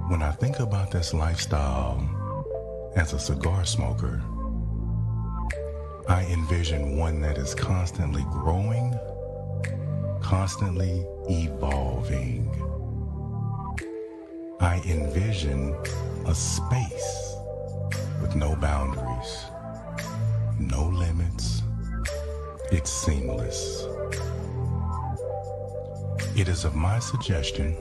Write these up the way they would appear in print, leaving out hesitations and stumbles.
When I think about this lifestyle as a cigar smoker, I envision one that is constantly growing, constantly evolving. I envision a space with no boundaries, no limits. It's seamless. It is of my suggestion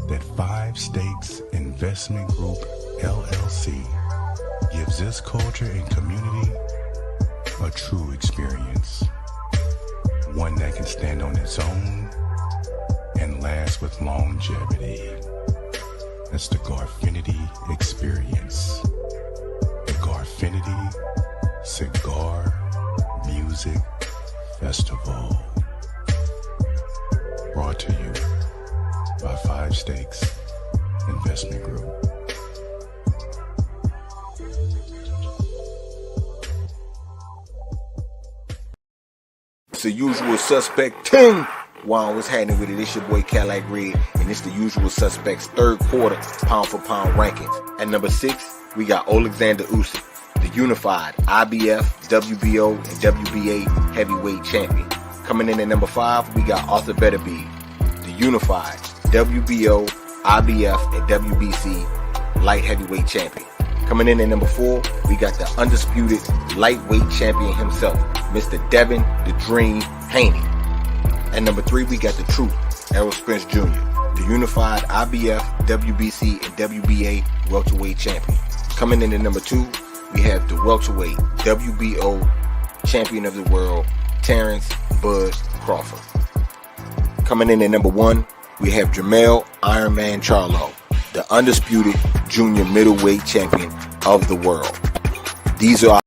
that 5 Stakes Investment Group LLC gives this culture and community a true experience, one that can stand on its own and last with longevity. That's the Garfinity Experience. The Garfinity Cigar Music Festival. Brought to you by 5 Stakes Investment Group. It's the usual suspect ting. Wow, what's happening with it? It's your boy Cadillac Red, and it's the usual suspects third quarter pound for pound rankings. At number 6, we got Alexander Usyk, the unified IBF, WBO, and WBA heavyweight champion. Coming in at number 5, we got Arthur Beterbiev, the unified WBO, IBF, and WBC light heavyweight champion. Coming in at number 4, we got the undisputed lightweight champion himself, Mr. Devin the Dream Haney. At number 3, we got the Truth, Errol Spence Jr., the unified IBF, WBC, and WBA welterweight champion. Coming in at number 2, we have the welterweight WBO champion of the world, Terrence Bud Crawford. Coming in at number 1, we have Jermell Iron Man Charlo, the undisputed junior middleweight champion of the world. These are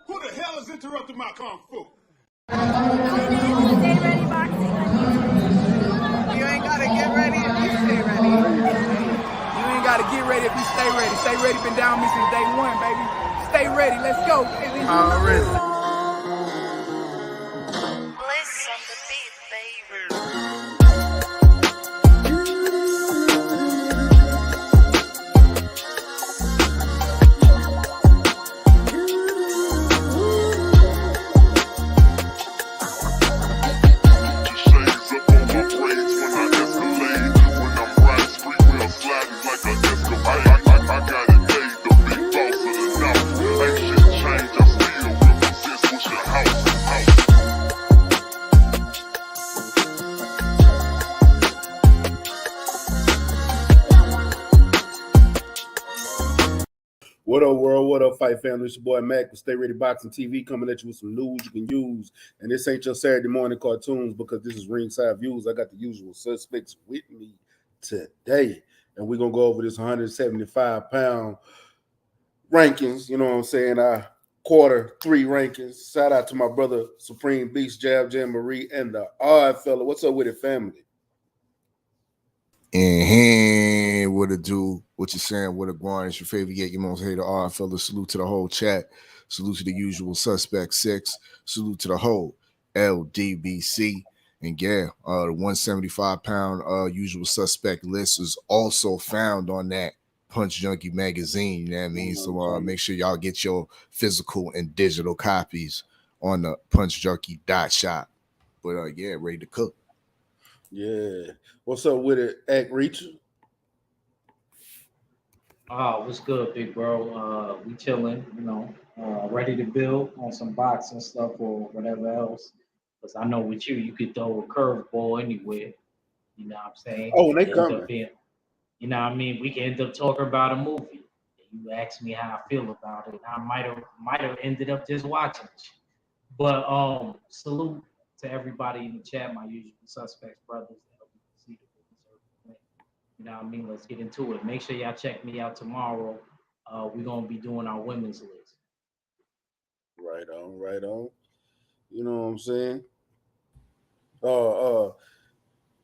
Who the hell is interrupting my kung fu? Stay ready boxing. You ain't gotta get ready if you stay ready. You ain't gotta get ready if you stay ready. Stay ready been down me since day one, baby. Stay ready, let's go, baby. Already. Bliss on the beat, baby. What up, world? What up, fight family? It's your boy Mac with StayReadyBoxingTV coming at you with some news you can use. And this ain't your Saturday morning cartoons because this is ringside views. I got the usual suspects with me today. And we're going to go over this 175-pound rankings. You know what I'm saying? Our quarter 3 rankings. Shout out to my brother, Supreme Beast, Jab Jam Marie, and the Odd Fella. What's up with it, family? And what it do? What you saying? What it going? It's your favorite yet your most hated R fella. Salute to the whole chat. Salute to the usual suspect 6. Salute to the whole LDBC. And yeah, the 175-pound usual suspect list is also found on that Punch Junkie magazine. You know what I mean? So make sure y'all get your physical and digital copies on the punchjunkie.shop. But yeah, ready to cook. Yeah. What's up with it, Act Reacher? What's good, big bro? We chilling, you know, ready to build on some boxing stuff or whatever else. Because I know with you, you could throw a curveball anywhere. You know what I'm saying? Oh, they coming. You know what I mean? We can end up talking about a movie. You asked me how I feel about it. I might have ended up just watching it. But salute to everybody in the chat, my usual suspects, brothers. You know what I mean? Let's get into it. Make sure y'all check me out tomorrow. We're going to be doing our women's list. Right on, right on. You know what I'm saying?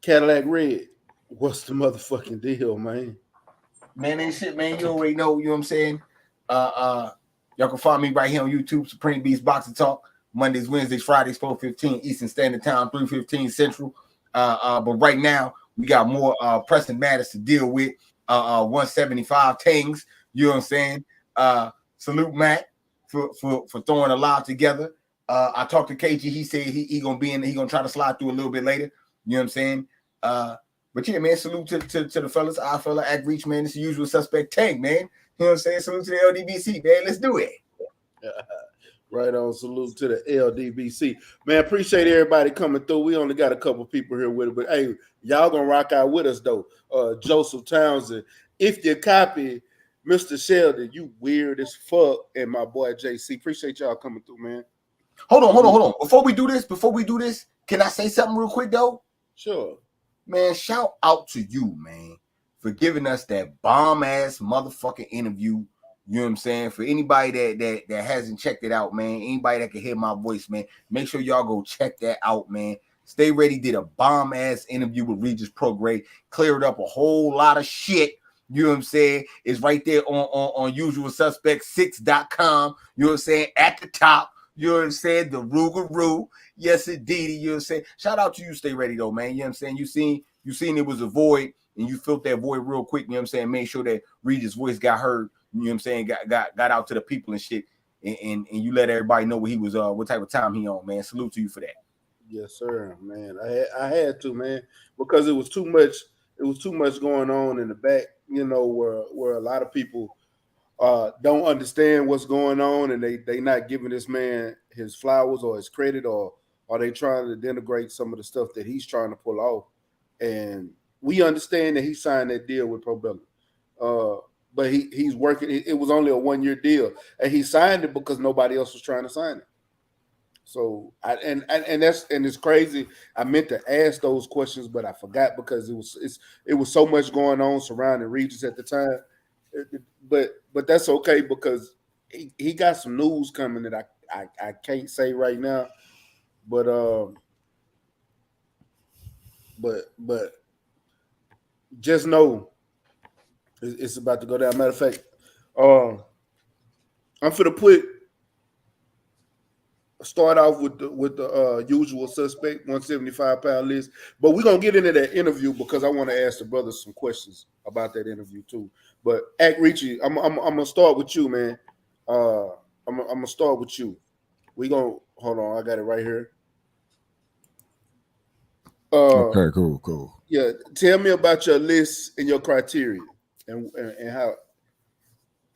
Cadillac Red, what's the motherfucking deal, man? Man, ain't shit, man. You know what I'm saying? Y'all can find me right here on YouTube, Supreme Beast Boxing Talk. Mondays, Wednesdays, Fridays, 4:15 Eastern Standard Time, 3:15 Central. But right now we got more pressing matters to deal with. 175 things. You know what I'm saying? Salute Mac for throwing a lot together. I talked to KG. He said he gonna be in. He gonna try to slide through a little bit later. You know what I'm saying? But yeah, man, salute to the fellas. Our fella Act Reach, man. It's the usual suspect tank, man. You know what I'm saying? Salute to the LDBC, man. Let's do it. Right on. Salute to the LDBC. Man, appreciate everybody coming through. We only got a couple people here with it, but hey, y'all gonna rock out with us though. Joseph Townsend. If you copy Mr. Sheldon, you weird as fuck. And my boy JC. Appreciate y'all coming through, man. Hold on. Before we do this, can I say something real quick though? Sure. Man, shout out to you, man, for giving us that bomb ass motherfucking interview. You know what I'm saying? For anybody that hasn't checked it out, man, anybody that can hear my voice, man, make sure y'all go check that out, man. Stay Ready did a bomb ass interview with Regis Prograde, cleared up a whole lot of shit. You know what I'm saying? It's right there on usualsuspect6.com. You know what I'm saying? At the top. You know what I'm saying? The Rugaroo. Yes, indeed. You know what I'm saying? Shout out to you, Stay Ready, though, man. You know what I'm saying? You seen it was a void, and you filled that void real quick. You know what I'm saying? Made sure that Regis' voice got heard. You know what I'm saying? Got out to the people and shit. And you let everybody know what he was what type of time he on, man. Salute to you for that. Yes, sir, man. I had to, man, because it was too much. It was too much going on in the back, you know, where a lot of people don't understand what's going on, and they not giving this man his flowers or his credit, or are they trying to denigrate some of the stuff that he's trying to pull off? And we understand that he signed that deal with Probella, but he's working. It was only a 1-year deal, and he signed it because nobody else was trying to sign it. So it's crazy. I meant to ask those questions, but I forgot because it was so much going on surrounding Regis at the time. But that's okay because he got some news coming that I can't say right now. But just know it's about to go down. Matter of fact, I'm finna start off with the usual suspect 175-pound list, but we're gonna get into that interview because I want to ask the brothers some questions about that interview too. But Act Richie, I'm gonna start with you, man. I'm gonna start with you. We gonna hold on. I got it right here. Okay, cool. Yeah, tell me about your list and your criteria, and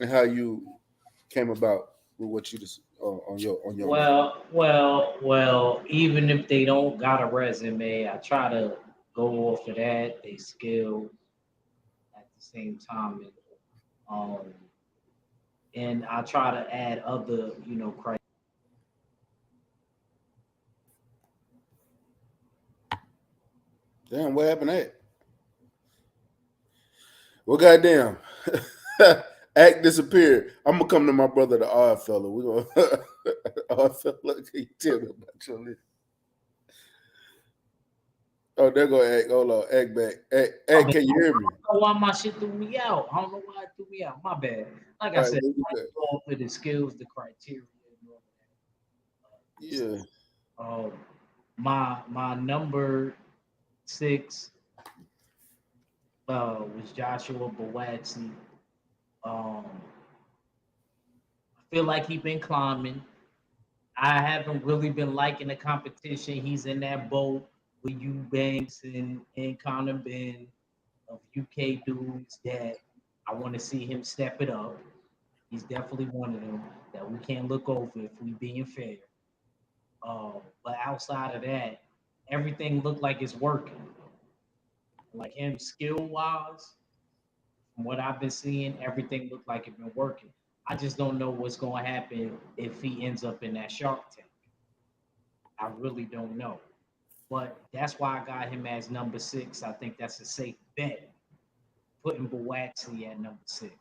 how you came about with what you just on your Well, even if they don't got a resume, I try to go off of that, they skill at the same time. And I try to add other, criteria. Damn, what happened to that? Well, goddamn. Act disappeared. I'm gonna come to my brother, the odd fella. We gonna odd fella. Can you tell me about your list? Oh, there go Act. Hold on, Act back. Act, can you hear me? I don't know why my shit threw me out. I don't know why it threw me out. My bad. Like I said, I go off of the skills, the criteria, and all that. Yeah. My number 6 was Joshua Bowatsy. I feel like he's been climbing. I haven't really been liking the competition. He's in that boat with Eubanks and Conor Ben of UK dudes that I want to see him step it up. He's definitely one of them that we can't look over if we being fair. But outside of that, everything looked like it's working. Like him skill-wise, from what I've been seeing, everything looked like it's been working. I just don't know what's going to happen if he ends up in that Shark Tank. I really don't know. But that's why I got him as number 6. I think that's a safe bet, putting Bowatsy at number 6.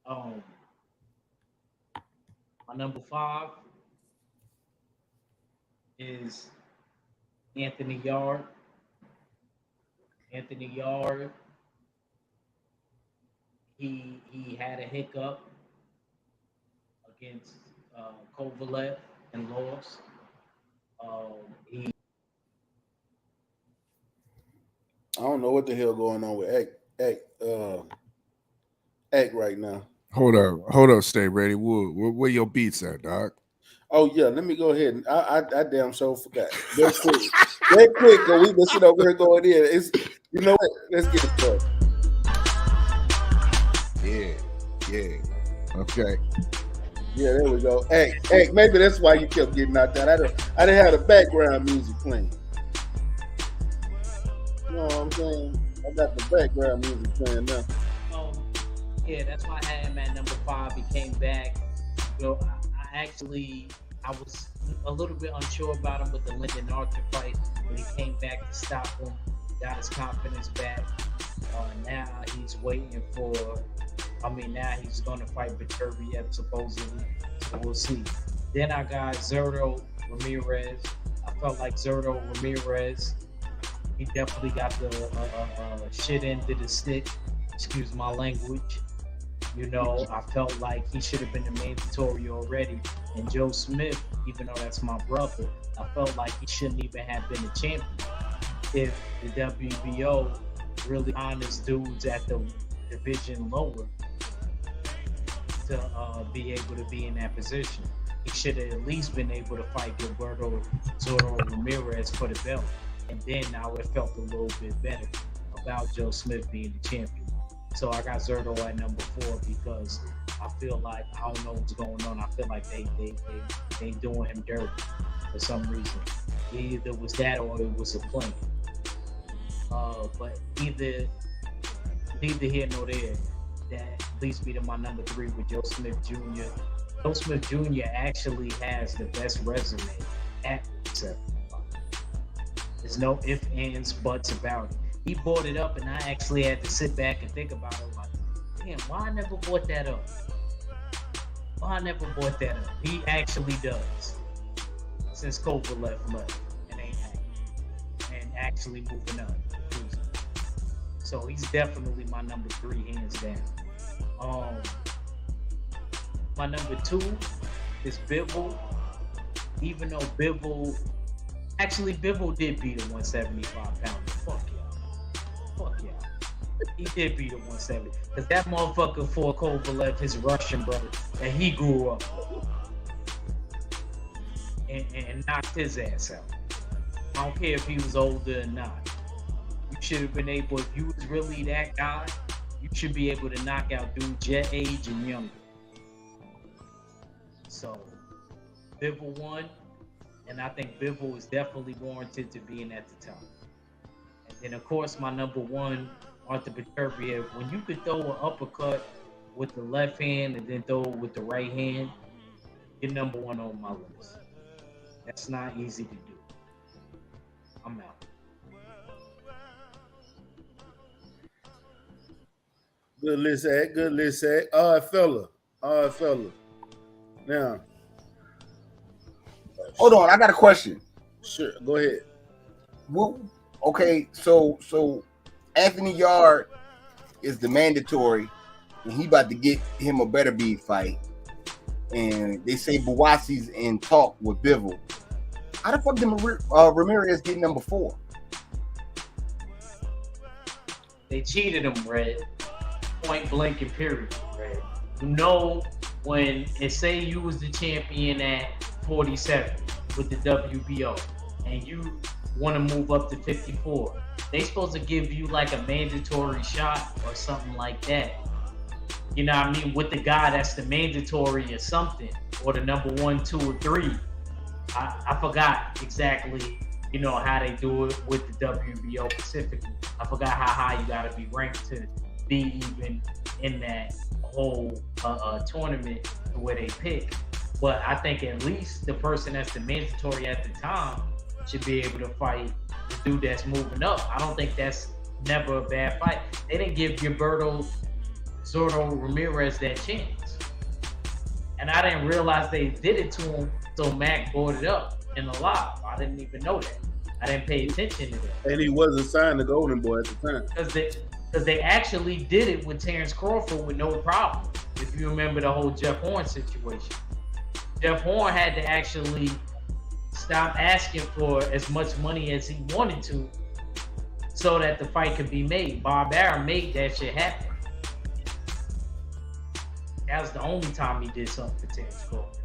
My number 5 is Anthony Yard. Anthony Yard, he had a hiccup against Kovalev. and lost. He I don't know what the hell going on with Act right now. Hold up, Stay Ready. Where your beats at, Doc? Oh yeah, let me go ahead and I damn sure forgot. That quick, cause we been sitting over here going in. It's you know what? Let's get it started. Yeah. Okay. Yeah, there we go. Act. Maybe that's why you kept getting knocked out. I didn't have the background music playing. You know what I'm saying? I got the background music playing now. Yeah, that's why I had him at number 5. He came back. You know, I was a little bit unsure about him with the Lyndon Arthur fight, but he came back to stop him, got his confidence back. Now he's waiting for. Now he's going to fight Beterbiev supposedly, so we'll see. Then I got Zurdo Ramirez. I felt like Zurdo Ramirez, he definitely got the shit end of the stick. Excuse my language. You know, I felt like he should have been the mandatory already. And Joe Smith, even though that's my brother, I felt like he shouldn't even have been a champion. If the WBO really honors dudes at the division lower to be able to be in that position, he should have at least been able to fight Gilberto Zurdo Ramirez for the belt. And then I would have felt a little bit better about Joe Smith being the champion. So I got Zurdo at number 4 because I feel like I don't know what's going on. I feel like they doing him dirty for some reason. Either it was that or it was a plan. But neither here nor there. That leads me to my number 3 with Joe Smith Jr. Joe Smith Jr. actually has the best resume at 75. There's no ifs, ands, buts about it. He brought it up, and I actually had to sit back and think about it. Like, damn, why I never brought that up? He actually does. Since Kovalev left and ain't acting. And actually moving up. So he's definitely my number 3, hands down. My number 2 is Bivol. Even though Bivol did beat a 175-pounder. Fuck yeah. He did beat a 170. Because that motherfucker for Kovalev, his Russian brother, that he grew up with. And knocked his ass out. I don't care if he was older or not. You should have been able, if you was really that guy, you should be able to knock out dudes your age and younger. So, Bivol won, and I think Bivol is definitely warranted to being at the top. And then, of course, my number 1, Arthur Beterbiev. When you could throw an uppercut with the left hand and then throw it with the right hand, you're number 1 on my list. That's not easy to do. I'm out. Good list, Act. All right, fella. Now, Hold on, I got a question. sure, go ahead. Well, okay, so Anthony Yard is the mandatory, and he about to get him a better beat fight. And they say Bawasi's in talk with Bivol. How the fuck did Ramirez get number 4? They cheated him, Red. Point blank and period, Red. You know, when it say you was the champion at 47 with the WBO, and you want to move up to 54, they supposed to give you like a mandatory shot or something like that. You know what I mean? With the guy that's the mandatory or something, or the number 1, 2, or 3. I forgot exactly, you know, how they do it with the WBO specifically. I forgot how high you got to be ranked to be even in that whole tournament where they pick. But I think at least the person that's the mandatory at the time should be able to fight the dude that's moving up. I don't think that's never a bad fight. They didn't give Gilberto Zurdo Ramirez that chance. And I didn't realize they did it to him, so Mac brought it up in the live. I didn't even know that. I didn't pay attention to that. And he wasn't signed to Golden Boy at the time. Because they actually did it with Terrence Crawford with no problem. If you remember the whole Jeff Horn situation. Jeff Horn had to actually stop asking for as much money as he wanted to so that the fight could be made. Bob Arum made that shit happen. That was the only time he did something for Terrence Crawford.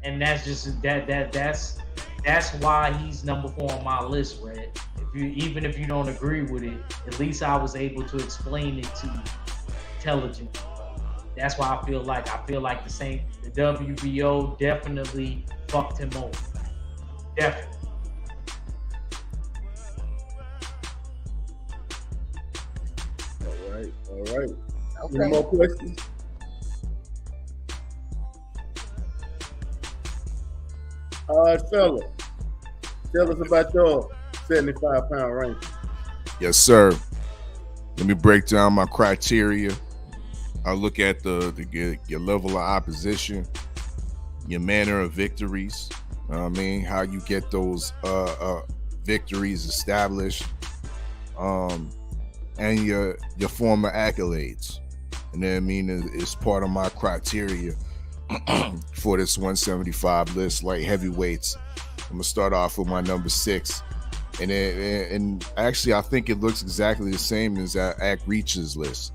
And that's just that's why he's number 4 on my list, Red. Even if you don't agree with it, at least I was able to explain it to you intelligently. That's why I feel like the WBO definitely fucked him over. Definitely. All right. Okay. Any more questions? All right, fella. Tell us about your 75-pound ranking. Yes, sir. Let me break down my criteria. I look at your level of opposition, your manner of victories. How you get those victories established, and your former accolades. And then it's part of my criteria for this 175 list, light heavyweights. I'm gonna start off with my number 6. And actually, I think it looks exactly the same as Act Reach's list.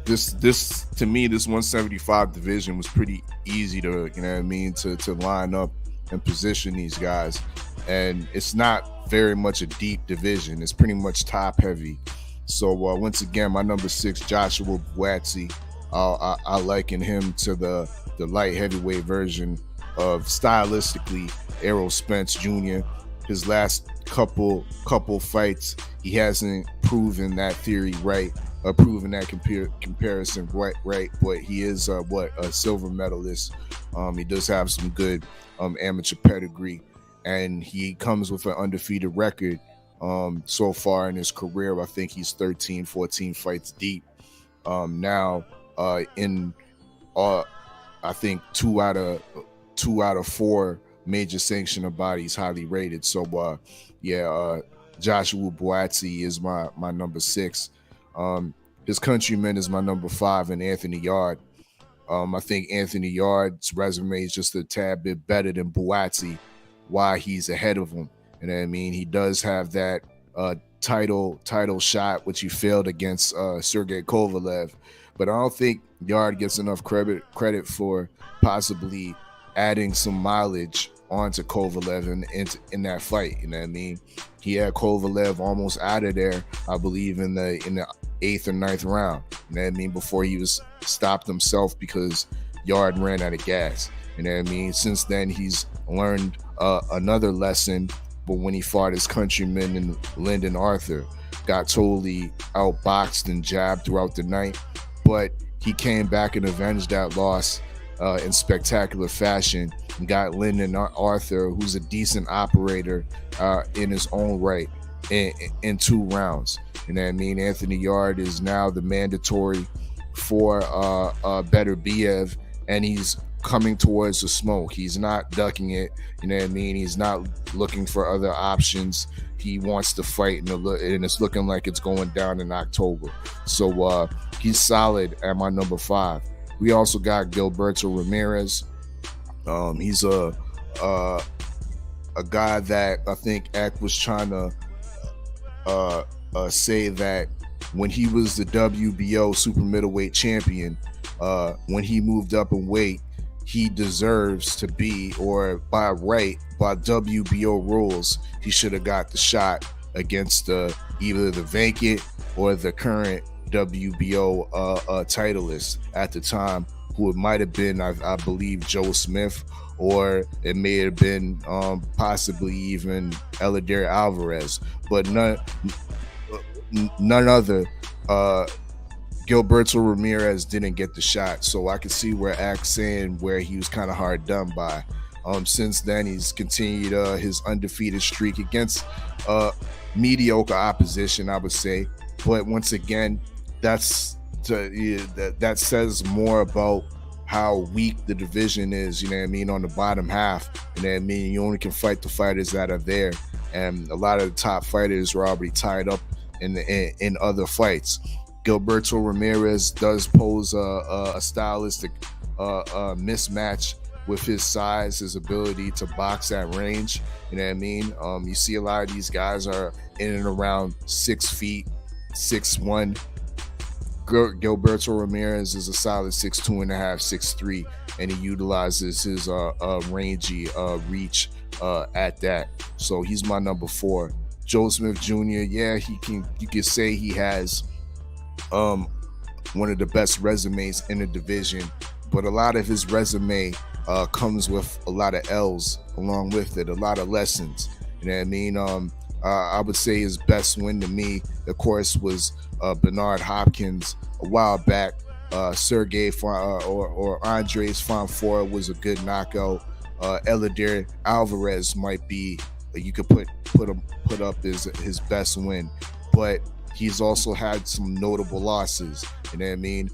This to me, this 175 division was pretty easy to, to line up and position these guys. And it's not very much a deep division. It's pretty much top heavy. So once again, my number 6, Joshua Buatsi, I liken him to the light heavyweight version of, stylistically, Errol Spence Jr. His last couple fights, he hasn't proven that theory right, or proven that comparison right. But he is a silver medalist. He does have some good amateur pedigree, and he comes with an undefeated record so far in his career. I think he's 13, 14 fights deep now. I think two out of 4 major sanctioner bodies highly rated. So Joshua Buatsi is my number 6. His countryman is my number 5, and Anthony Yard. I think Anthony Yard's resume is just a tad bit better than Buatsi. Why he's ahead of him, he does have that title shot, which he failed against Sergey Kovalev, but I don't think Yard gets enough credit for possibly adding some mileage onto Kovalev in that fight. He had Kovalev almost out of there, I believe, in the 8th or 9th round. Before he was stopped himself because Yard ran out of gas. Since then he's learned another lesson. But when he fought his countryman in Lyndon Arthur, got totally outboxed and jabbed throughout the night. But he came back and avenged that loss in spectacular fashion, and got Lyndon Arthur, who's a decent operator in his own right, in 2 rounds. Anthony Yard is now the mandatory for Better Biev, and he's coming towards the smoke. He's not ducking it. He's not looking for other options. He wants to fight, and it's looking like it's going down in October. So he's solid at my number 5. We also got Gilberto Ramirez. He's a guy that I think Ack was trying to say that when he was the WBO super middleweight champion, when he moved up in weight, he deserves to be, or by WBO rules, he should have got the shot against either the vacant or the current WBO titleist at the time, who it might have been, I believe, Joe Smith, or it may have been possibly even Eladir Alvarez, but none other. Gilberto Ramirez didn't get the shot, so I could see where Ack's saying where he was kind of hard done by. Since then, he's continued his undefeated streak against mediocre opposition, I would say. But once again, that says more about how weak the division is, on the bottom half. You only can fight the fighters that are there. And a lot of the top fighters were already tied up in other fights. Gilberto Ramirez does pose a stylistic mismatch with his size, his ability to box at range. You know what I mean? You see a lot of these guys are in and around 6 feet, 6'1". Gilberto Ramirez is a solid 6'2.5", 6'3", and he utilizes his rangy reach at that. So he's my number 4. Joe Smith Jr., yeah, you can say he has one of the best resumes in the division, but a lot of his resume comes with a lot of L's along with it, a lot of lessons. You know what I mean? I would say his best win to me, of course, was Bernard Hopkins a while back. Sergey or Andres Fonfora was a good knockout. Elidir Alvarez might be, you could put up his best win, but he's also had some notable losses. You know what I mean?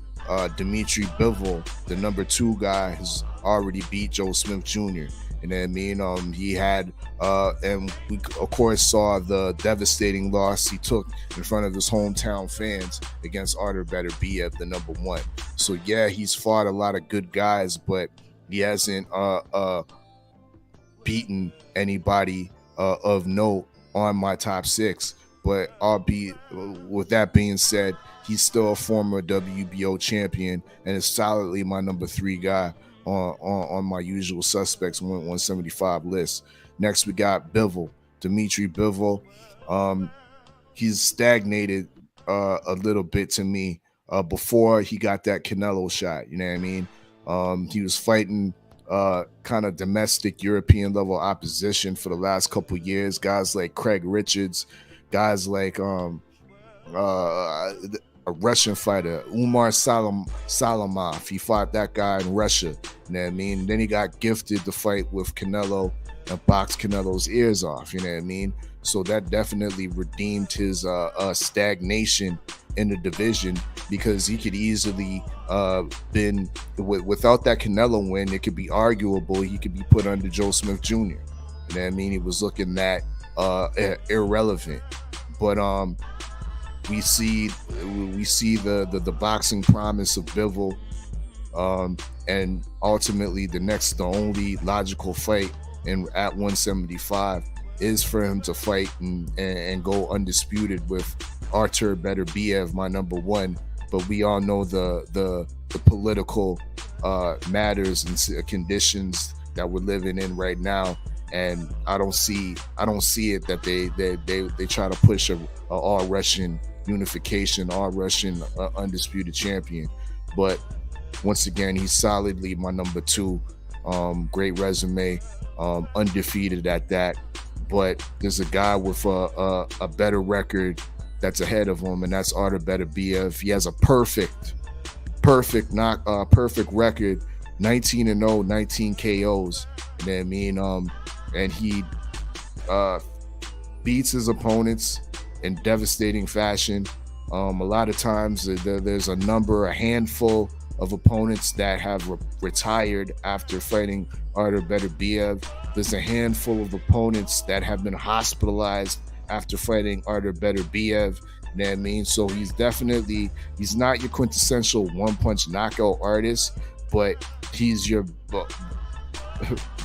Dmitry Bivol, the number 2 guy, has already beat Joe Smith Jr. You know what I mean? He had, and we of course saw the devastating loss he took in front of his hometown fans against Artur Beterbiev, the number 1. So yeah, he's fought a lot of good guys, but he hasn't beaten anybody of note on my top 6. But with that being said, he's still a former WBO champion and is solidly my number 3 guy on my usual suspects 175 list. Next, we got Bivol, Dmitry Bivol. He's stagnated a little bit to me before he got that Canelo shot. You know what I mean? He was fighting kind of domestic European level opposition for the last couple years. Guys like Craig Richards, guys like a Russian fighter, Umar Salamov. He fought that guy in Russia. You know what I mean? Then he got gifted the fight with Canelo and boxed Canelo's ears off. You know what I mean? So that definitely redeemed his stagnation in the division, because he could easily been without that Canelo win, it could be arguable he could be put under Joe Smith Jr. You know what I mean? He was looking that irrelevant. But we see the boxing promise of Bivol, and ultimately the only logical fight at 175 is for him to fight and go undisputed with Artur Beterbiev, my number 1. But we all know the political matters and conditions that we're living in right now, and I don't see it that they try to push a all Russian unification, all Russian undisputed champion. But once again, he's solidly my number 2. Great resume, undefeated at that. But there's a guy with a better record that's ahead of him, and that's Artur Beterbiev. He has a perfect record, 19-0, 19 KOs. You know what I mean? And he beats his opponents in devastating fashion. A lot of times there's a handful of opponents that have retired after fighting Artur Beterbiev. There's a handful of opponents that have been hospitalized after fighting Artur Beterbiev. You know what I mean? So he's not your quintessential one-punch knockout artist, but he's your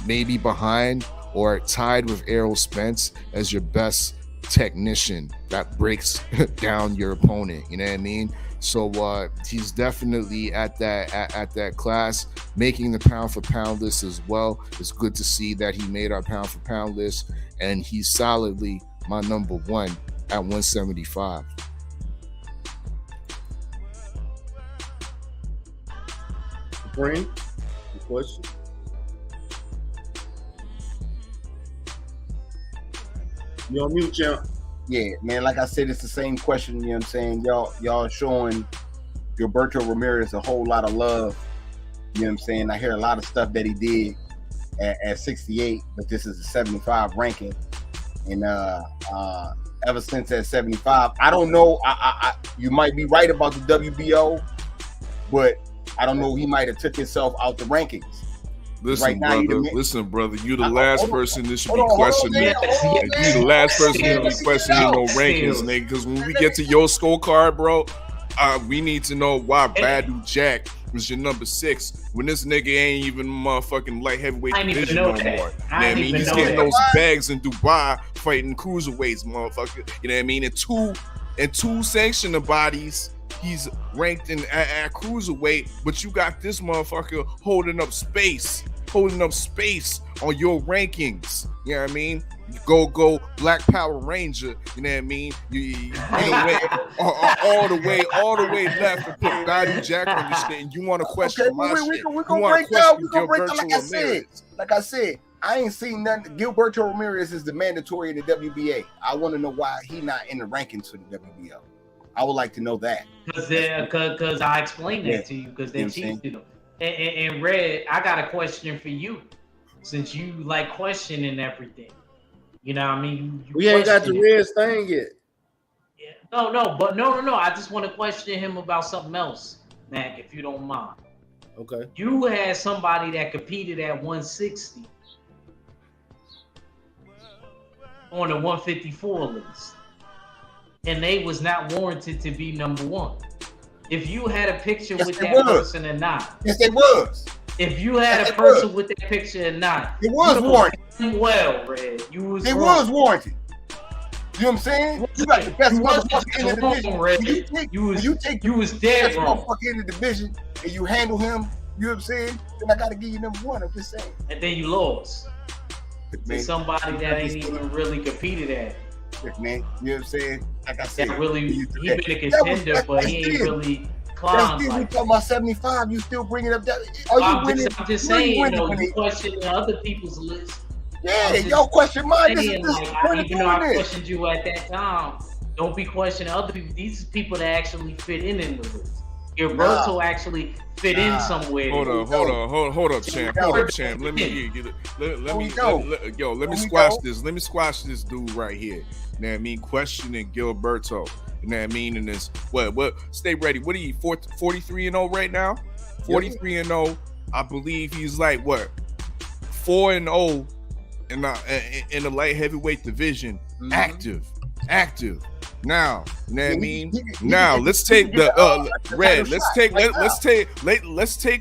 maybe behind or tied with Errol Spence as your best technician that breaks down your opponent. You know what I mean? So he's definitely at that class, making the pound for pound list as well. It's good to see that he made our pound for pound list, and he's solidly my number 1 at 175. Brain, the question. You on mute, champ? Yeah, man, like I said, it's the same question, you know what I'm saying? Y'all showing Gilberto Ramirez a whole lot of love. You know what I'm saying? I hear a lot of stuff that he did at 68, but this is a 75 ranking. And ever since at 75, I don't know, you might be right about the WBO, but I don't know, he might have took himself out the rankings. Listen, now, brother. Listen, brother. You the hold last on. person that should Hold be on, questioning. man. Hold on, You the last person to be Still. questioning no Still. rankings, nigga. Because when we get to your scorecard, bro, we need to know why Badu Jack was your number 6 when this nigga ain't even motherfucking light heavyweight I didn't even division know no that. more. I You know what I didn't mean? even He's know getting that. those bags in Dubai fighting cruiserweights, motherfucker. You know what I mean? And two sanctioning bodies. He's ranked at cruiserweight, but you got this motherfucker holding up space on your rankings. You know what I mean? You go Black Power Ranger. You know what I mean? You all the way left and put Badu Jack on your shit, and you want to question my shit. We gonna break down. We gonna break down. Like I said, I ain't seen nothing. Gilberto Ramirez is the mandatory in the WBA. I want to know why he not in the rankings for the WBO. I would like to know that. Because I explained that to you because they cheated him. And Red, I got a question for you, since you like questioning everything. You know what I mean? We ain't got the Red's thing yet. Yeah. No. I just want to question him about something else, Mac, if you don't mind. Okay. You had somebody that competed at 160 on the 154 list, and they was not warranted to be number 1. If you had a picture with that person or not. Yes, it was. If you had a person with that picture or not. It was warranted. Well, Red, it was warranted. You know what I'm saying? You got the best motherfucker in the division. Red. You was dead wrong. Motherfucker in the division and you handle him, you know what I'm saying? Then I gotta give you number 1. I'm just saying. And then you lost. To somebody that ain't even really competed at. Man, you know what I'm saying? Like I said, he been a contender, but he ain't really climbed. We talking about 75. You still bringing up that? I'm just saying, you question other people's list. Yeah, y'all question mine. Even though I questioned you at that time, don't be questioning other people. These are people that actually fit in the list. Gilberto actually fit in somewhere. Hold up, champ. Let me squash this. Let me squash this dude right here. You know what I mean? Questioning Gilberto. You know what I mean? And this what? Stay ready. What are you? 43-0 right now? 43-0. I believe he's like what? 4-0 in the light heavyweight division. Active. Now, you know what I mean? Now let's take the Red. Let's take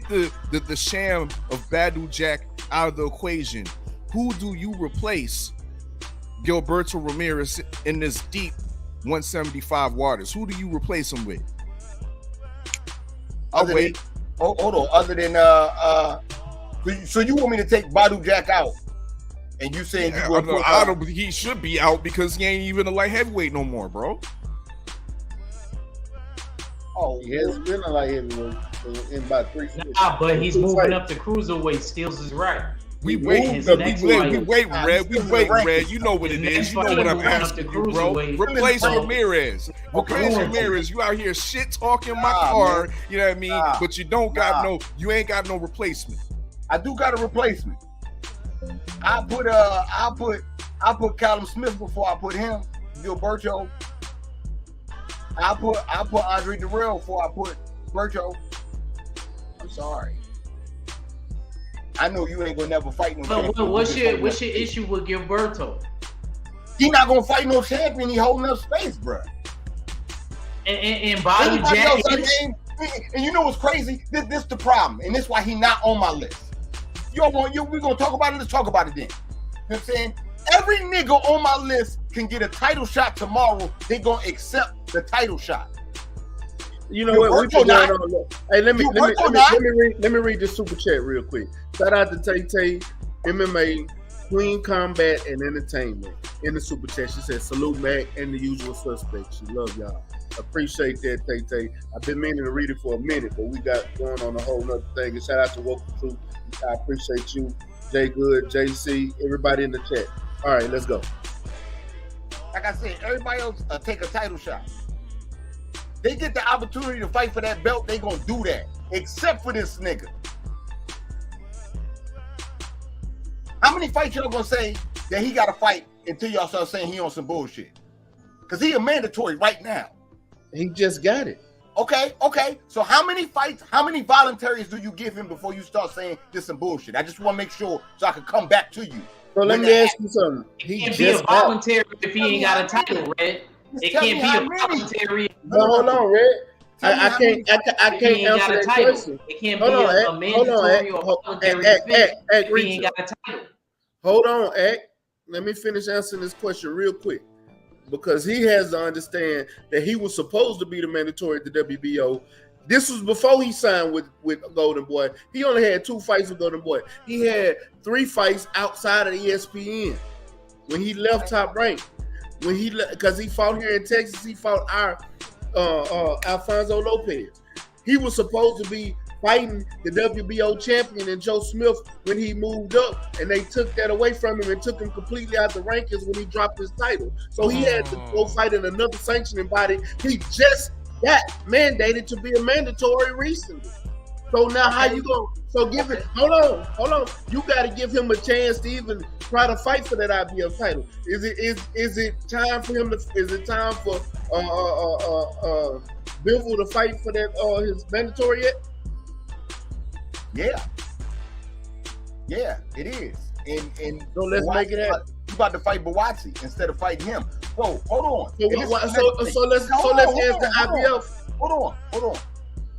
the sham of Badu Jack out of the equation. Who do you replace Gilberto Ramirez in this deep 175 waters? Who do you replace him with? Hold on. Other than so you want me to take Badu Jack out? And you saying he should be out because he ain't even a light heavyweight no more, bro. Oh, he hasn't been a light heavyweight in about 3 years. Nah, but he's moving up to cruiserweight. Steals is right. We wait, Red. You know what it is. You know what I'm asking you, bro. Replace Ramirez. You out here shit talking my card. You know what I mean? But you don't got you ain't got no replacement. I do got a replacement. I put Callum Smith before I put him. Gilberto. I put Andre Durrell before I put Berto. I'm sorry. I know you ain't gonna never fight no. But what's your issue with Gilberto? He not gonna fight no champion. He holding up space, bro. And Badu Jack. And you know what's crazy? This the problem, and this why he not on my list. We gonna talk about it. Let's talk about it then. You know what I'm saying? Every nigga on my list can get a title shot tomorrow. They gonna accept the title shot. You know what? We're going on. Hey, let me read this super chat real quick. Shout out to Tay Tay, MMA, Queen Combat and Entertainment. In the super chat, she said, "Salute Mac and the usual suspects." She love y'all. Appreciate that, Tay Tay. I've been meaning to read it for a minute, but we got going on a whole nother thing. And shout out to Woke the Truth. I appreciate you, Jay Good, JC, everybody in the chat. All right, let's go. Like I said, everybody else take a title shot. They get the opportunity to fight for that belt, they gonna do that. Except for this nigga. How many fights y'all gonna say that he gotta fight until y'all start saying he on some bullshit? Because he a mandatory right now. He just got it. Okay. So how many fights, how many voluntaries do you give him before you start saying this some bullshit? I just want to make sure so I can come back to you. So let me ask you something. He can't be a voluntary if he ain't got a title, Red. It can't be a voluntary. No, hold on, Red. I can't answer that question. It can't be a mandatory or voluntary defense if he ain't got a title. Hold on, Ack. Let me finish answering this question real quick. Because he has to understand that he was supposed to be the mandatory at the WBO. This was before he signed with Golden Boy. He only had 2 fights with Golden Boy. He had 3 fights outside of ESPN when he left Top Rank. When he because he fought here in Texas, he fought our Alfonso Lopez. He was supposed to be fighting the WBO champion and Joe Smith when he moved up, and they took that away from him and took him completely out the rankings when he dropped his title. So he had to go fight in another sanctioning body. He just got mandated to be a mandatory recently. So now how you going? So give it. Hold on. You got to give him a chance to even try to fight for that IBF title. Is it time for him to? Is it time for Bivol to fight for that his mandatory yet? Yeah, it is. And so let's make it happen. You about to fight Buatsi instead of fighting him. Whoa, hold on. So let's answer IBF. Hold on.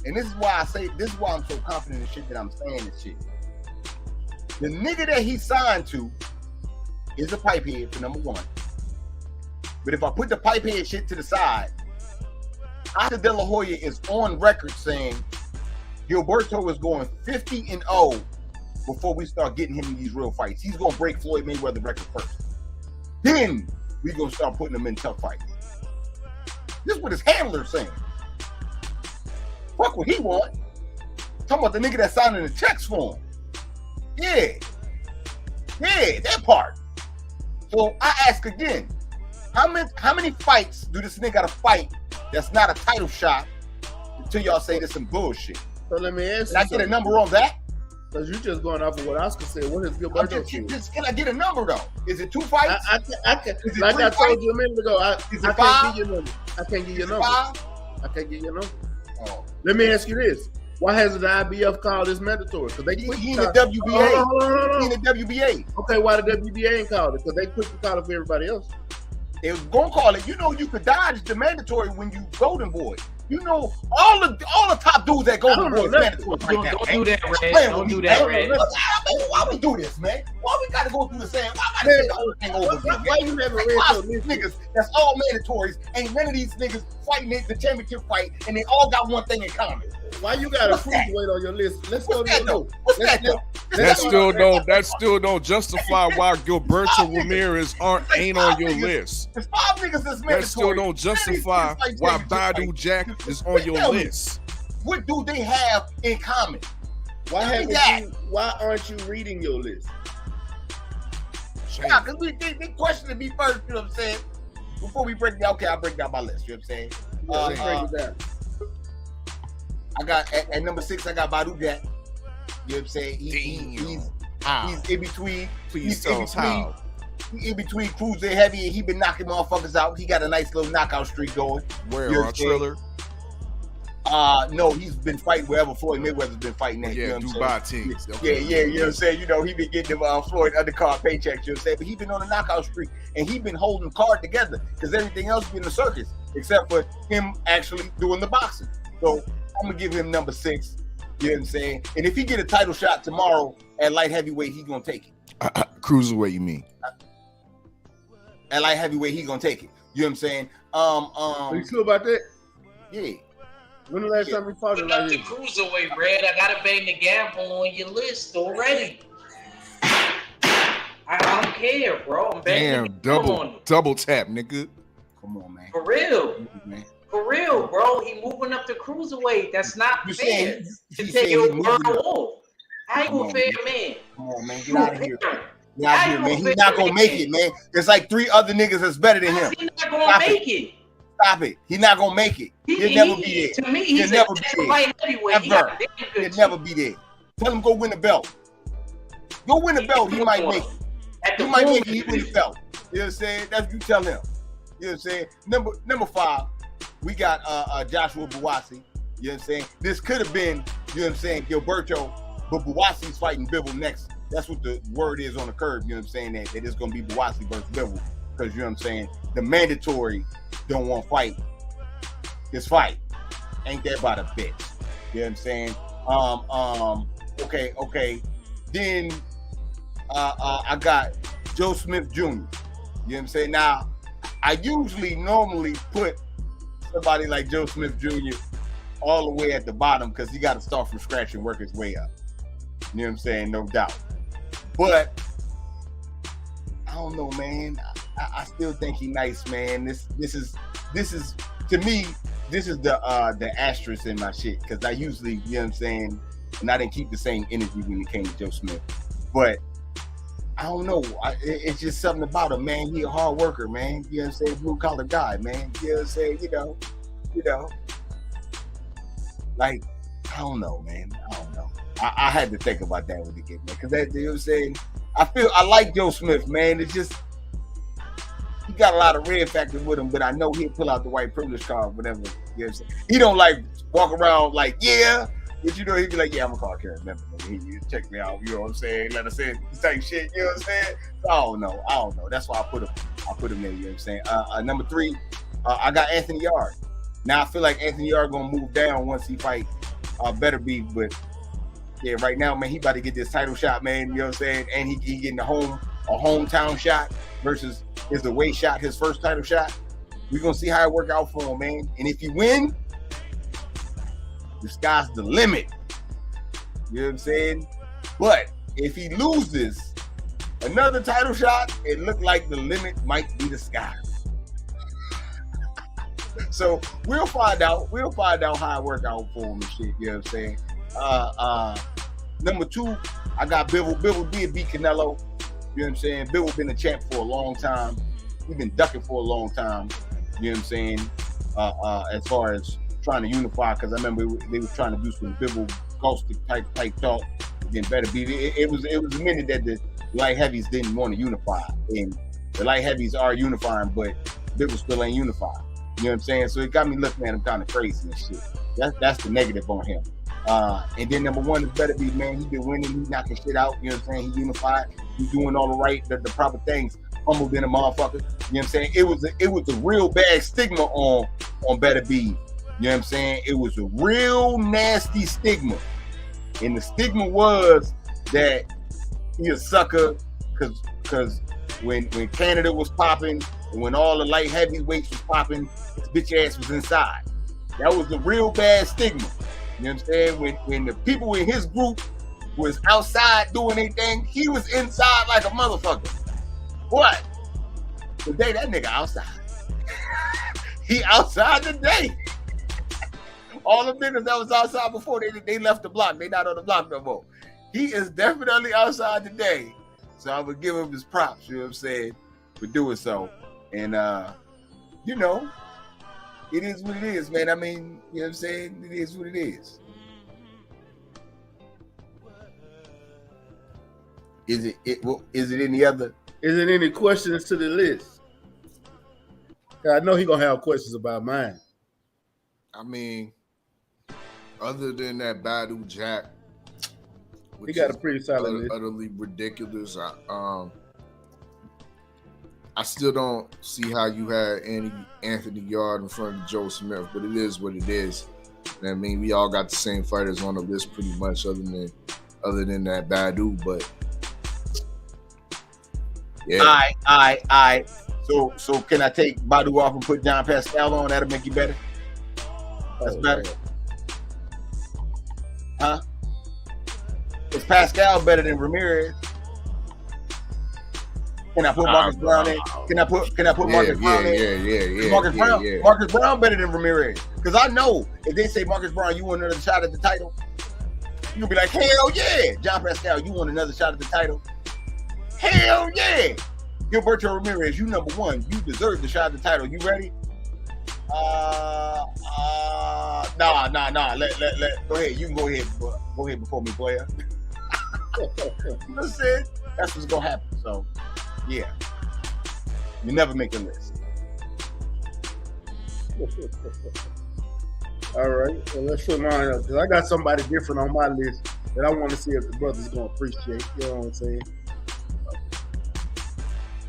And this is why I'm so confident in shit that I'm saying this shit. The nigga that he signed to is a pipehead for number 1. But if I put the pipehead shit to the side, Oscar De La Hoya is on record saying Gilberto is going 50-0 before we start getting him in these real fights. He's going to break Floyd Mayweather record first. Then we're going to start putting him in tough fights. This is what his handler's saying. Fuck what he want. Talking about the nigga that's signing the checks for him. Yeah, that part. So I ask again, how many fights do this nigga gotta fight that's not a title shot until y'all say this some bullshit? So let me ask you. Can I get a number on that? Because you just going off of what Oscar said. What is Gilberto? Can I get a number though? Is it 2 fights? I can. Like I told you a minute ago, I can't give you a number. I can't give you a number. 5? I can't give you a number. Oh. Let me ask you this: why hasn't the IBF called this mandatory? Because they he in the WBA. Hold on. He in the WBA. Okay, why the WBA ain't called it? Because they quick to call it for everybody else. They was gonna call it. You know, you could dodge the mandatory when you Golden Boy. You know, all the top dudes at Golden Boy is mandatory right now. Don't do that, Red. Don't do that, Red. Why we do this, man? Why we gotta go through the same? Why gotta take the whole thing over again? Why you never read your list? Niggas, that's all mandatories. Ain't none of these niggas fighting the championship fight, and they all got one thing in common. Why you got a cruiserweight on your list? Let's go to the note. What's that though? That still don't justify why Gilberto Ramirez ain't on your list. There's 5 niggas that's mandatory. That still don't justify why Badu Jack is on your list. What do they have in common? Why aren't you reading your list? Yeah, because they questioned me first, you know what I'm saying? Before we break it down, okay, I'll break down my list, you know what I'm saying? Let's break it down. I got at number 6, I got Badu Jack. You know what I'm saying? He's in between. He's in between cruiser heavy, and he been knocking motherfuckers out. He got a nice little knockout streak going. Where on Triller? No, he's been fighting wherever Floyd Mayweather's been fighting at. Yeah, you know Dubai teams. Okay. Yeah, you know what I'm saying? You know, he been getting the Floyd undercard paychecks, you know what I'm saying? But he been on a knockout streak, and he been holding card together because everything else been in the circus, except for him actually doing the boxing. So I'm gonna give him number 6. You know what I'm saying? And if he get a title shot tomorrow at light heavyweight, he gonna take it. Cruiserweight, you mean? At light heavyweight, he gonna take it. You know what I'm saying? Are you sure about that? Yeah. When the last time we fought it like the cruiserweight, Red? I gotta bang the gavel on your list already. I don't care, bro. I'm banging double tap, nigga. Come on, man. For real. For real, bro. He moving up the cruiserweight. That's not fair. To take your word off. How you a fair man? Come on, man. Get out of here. Get out of here, man. He's not gonna make it, man. There's like 3 other niggas that's better than him. He's not gonna make it. Stop it. He's not gonna make it. He'll never be there. To me, he's never be there. Heavyweight. He'll never be there. Tell him go win the belt. Go win the belt. He might make it. He might make it. He win the belt. You know what I'm saying? That's what you tell him. You know what I'm saying? Number 5, we got Joshua Buwasi. You know what I'm saying? This could have been, you know what I'm saying, Gilberto, but Buwasi's fighting Bivol next. That's what the word is on the curve, you know what I'm saying, that it's going to be Buwasi versus Bivol. Because, you know what I'm saying, the mandatory don't want to fight this fight. Ain't that about a bitch? You know what I'm saying? Okay. Then I got Joe Smith Jr. You know what I'm saying? Now, I normally put somebody like Joe Smith Jr. all the way at the bottom because he got to start from scratch and work his way up. You know what I'm saying? No doubt. But I don't know, man. I still think he nice, man. This is to me, this is the asterisk in my shit because I usually, you know what I'm saying, and I didn't keep the same energy when it came to Joe Smith. But I don't know. It's just something about him, man. He a hard worker, man. You know what I'm saying? Blue collar guy, man. You know what I'm saying? You know. Like, I don't know, man. I don't know. I had to think about that when he get, man. Because that, you know what I'm saying? I like Joe Smith, man. It's just, he got a lot of red factors with him, but I know he'll pull out the white privilege card, whatever. You know what I'm saying? He don't like walk around like, yeah. But you know, he'd be like, yeah, I'm a car carrier member. He check me out, you know what I'm saying? Let us in, type shit, you know what I'm saying? So I don't know. That's why I put him there, you know what I'm saying? Number 3, I got Anthony Yard. Now I feel like Anthony Yard gonna move down once he fight Better Be, but yeah, right now, man, he about to get this title shot, man, you know what I'm saying? And he getting a hometown shot versus his away shot, his first title shot. We're gonna see how it work out for him, man. And if he win, the sky's the limit. You know what I'm saying? But if he loses another title shot, it looked like the limit might be the sky. So we'll find out. We'll find out how it work out for him and shit. You know what I'm saying? Number 2, I got Bivol. Bivol did beat Canelo. You know what I'm saying? Bivol been a champ for a long time. We've been ducking for a long time. You know what I'm saying? As far as trying to unify, because I remember they were trying to do some Bivol caustic type talk. Then Better Be. It was a minute that the light heavies didn't want to unify, and the light heavies are unifying, but Bivol still ain't unified. You know what I'm saying? So it got me looking at him kind of crazy and shit. That's the negative on him. And then number 1 is Better Be, man. He been winning, he knocking shit out. You know what I'm saying? He unified. He's doing all the proper things. Humble than a motherfucker. You know what I'm saying? It was a real bad stigma on Better Be. You know what I'm saying? It was a real nasty stigma. And the stigma was that he a sucker because when Canada was popping and when all the light heavyweights was popping, his bitch ass was inside. That was the real bad stigma. You know what I'm saying? When the people in his group was outside doing their thing, he was inside like a motherfucker. What? Today that nigga outside. He outside today. All the niggas that was outside before, they left the block. They not on the block no more. He is definitely outside today. So I would give him his props, you know what I'm saying, for doing so. And, you know, it is what it is, man. I mean, you know what I'm saying? It is what it is. Is it any other? Is it any questions to the list? I know he gonna have questions about mine. I mean, other than that Badu Jack, he got a pretty solid list. Utterly ridiculous. I still don't see how you had Anthony Yard in front of Joe Smith, but it is what it is. I mean, we all got the same fighters on the list pretty much, other than that Badu, but yeah. All right. So can I take Badu off and put John Pascal on? That'll make you better. That's better. Man. Huh? Is Pascal better than Ramirez? Can I put Marcus Brown in? Can I put Marcus Brown in? Yeah. Marcus Brown better than Ramirez. Because I know if they say Marcus Brown, you want another shot at the title, you'll be like, hell yeah. John Pascal, you want another shot at the title? Hell yeah. Gilberto Ramirez, you number 1. You deserve the shot at the title. You ready? Nah. Go ahead. You can go ahead. Go ahead before me, player. You know what I'm saying? That's what's gonna happen. So, yeah. You never make a list. All right, well, let's put mine up because I got somebody different on my list that I want to see if the brothers gonna appreciate. You know what I'm saying?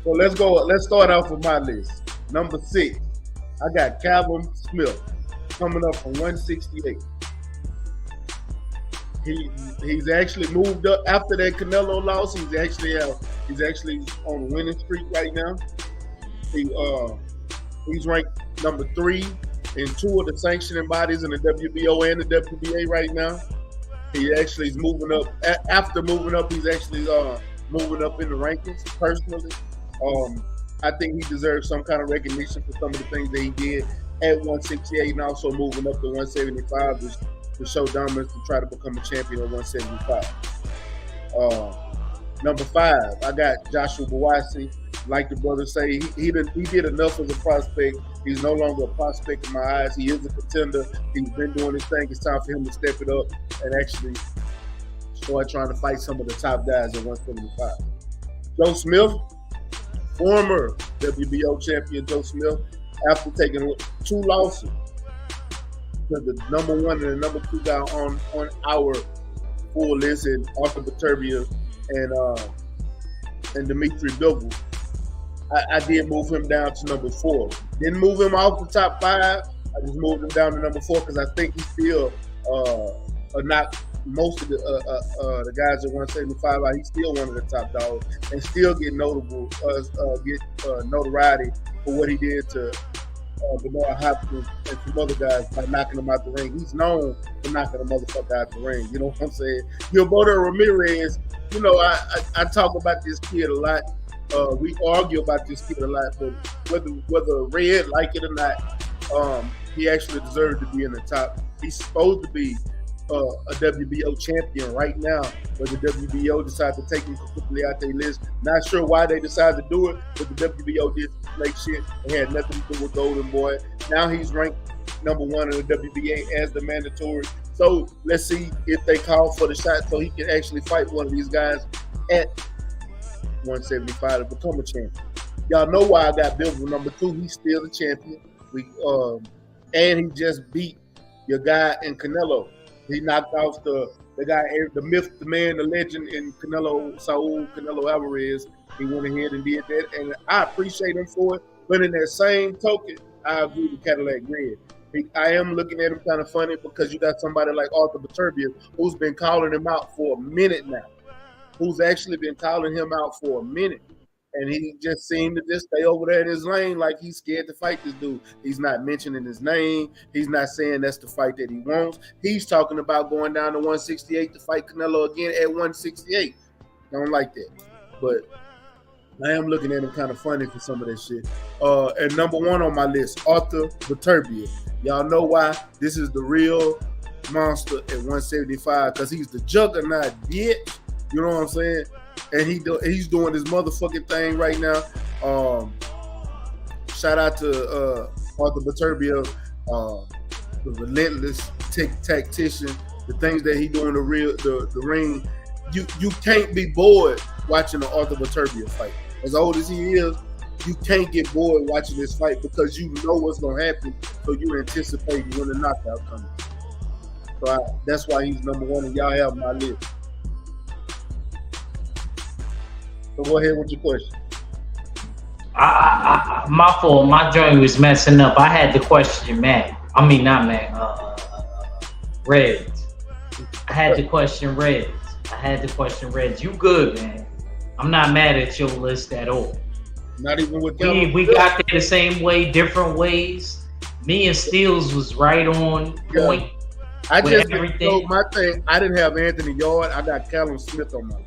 So let's go. Let's start off with my list. Number 6, I got Callum Smith coming up from 168. He's actually moved up after that Canelo loss. He's actually on a winning streak right now. He's ranked number 3 in 2 of the sanctioning bodies in the WBO and the WBA right now. He actually is moving up. After moving up, he's actually moving up in the rankings. Personally, I think he deserves some kind of recognition for some of the things that he did at 168 and also moving up to 175 to show dominance to try to become a champion at 175. Number 5, I got Joshua Buatsi. Like the brothers say, he did enough as a prospect. He's no longer a prospect in my eyes. He is a contender. He's been doing his thing. It's time for him to step it up and actually start trying to fight some of the top guys at 175. Joe Smith, former WBO champion Joe Smith, after taking 2 losses to the number 1 and the number 2 guy on our full list, in Arthur Beterbiev and Dimitri Bivol. I did move him down to number 4. Didn't move him off the top 5. I just moved him down to number 4 because I think he still not most of the guys at 175 out. He's still one of the top dogs and still get notoriety for what he did to Benoit Hopkins and some other guys by knocking him out the ring. He's known for knocking a motherfucker out the ring. You know what I'm saying? Gilberto Ramirez, you know, I talk about this kid a lot. We argue about this kid a lot, but whether Red like it or not, he actually deserves to be in the top. He's supposed to be a WBO champion right now, but the WBO decided to take him completely out their list. Not sure why they decided to do it, but the WBO did like shit. It had nothing to do with Golden Boy. Now he's ranked number 1 in the WBA as the mandatory. So let's see if they call for the shot so he can actually fight one of these guys at 175 to become a champion. Y'all know why I got Bivol number 2. He's still the champion. And he just beat your guy in Canelo. He knocked off the guy, the myth, the man, the legend in Canelo Alvarez. He went ahead and did that, and I appreciate him for it. But in that same token, I agree with Cadillac Red. I am looking at him kind of funny because you got somebody like Arthur Beterbiev who's been calling him out for a minute now. Who's actually been calling him out for a minute. And he just seemed to just stay over there in his lane like he's scared to fight this dude. He's not mentioning his name. He's not saying that's the fight that he wants. He's talking about going down to 168 to fight Canelo again at 168. Don't like that. But I am looking at him kind of funny for some of that shit. And number 1 on my list, Arthur Beterbiev. Y'all know why? This is the real monster at 175 because he's the juggernaut, bitch. You know what I'm saying? And he's doing his motherfucking thing right now. Shout out to Arthur Beterbiev, the relentless tactician. The things that he doing the ring. You can't be bored watching the Arthur Beterbiev fight. As old as he is, you can't get bored watching this fight because you know what's gonna happen. So you anticipate when the knockout comes. So that's why he's number 1, and y'all have my list. So go ahead with your question. My fault. My joint was messing up. I had to question Mac. I mean, not Mac. Reds. I had to question Reds. You good, man. I'm not mad at your list at all. Not even with we got there the same way, different ways. Me and Steels was right on point. Yeah. I just everything. My thing. I didn't have Anthony Yard. I got Callum Smith on my list.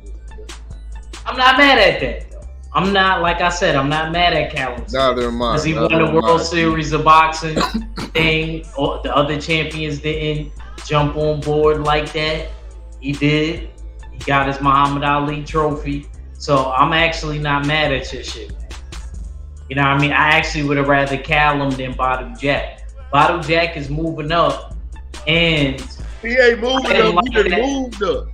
I'm not mad at that though. I'm not, like I said, I'm not mad at Callum. Neither am I. Because he won the World Series of Boxing thing. Or the other champions didn't jump on board like that. He did. He got his Muhammad Ali trophy. So I'm actually not mad at your shit, man. You know what I mean? I actually would have rather Callum than Badu Jack. Badu Jack is moving up, and he ain't moving up. He just moved up.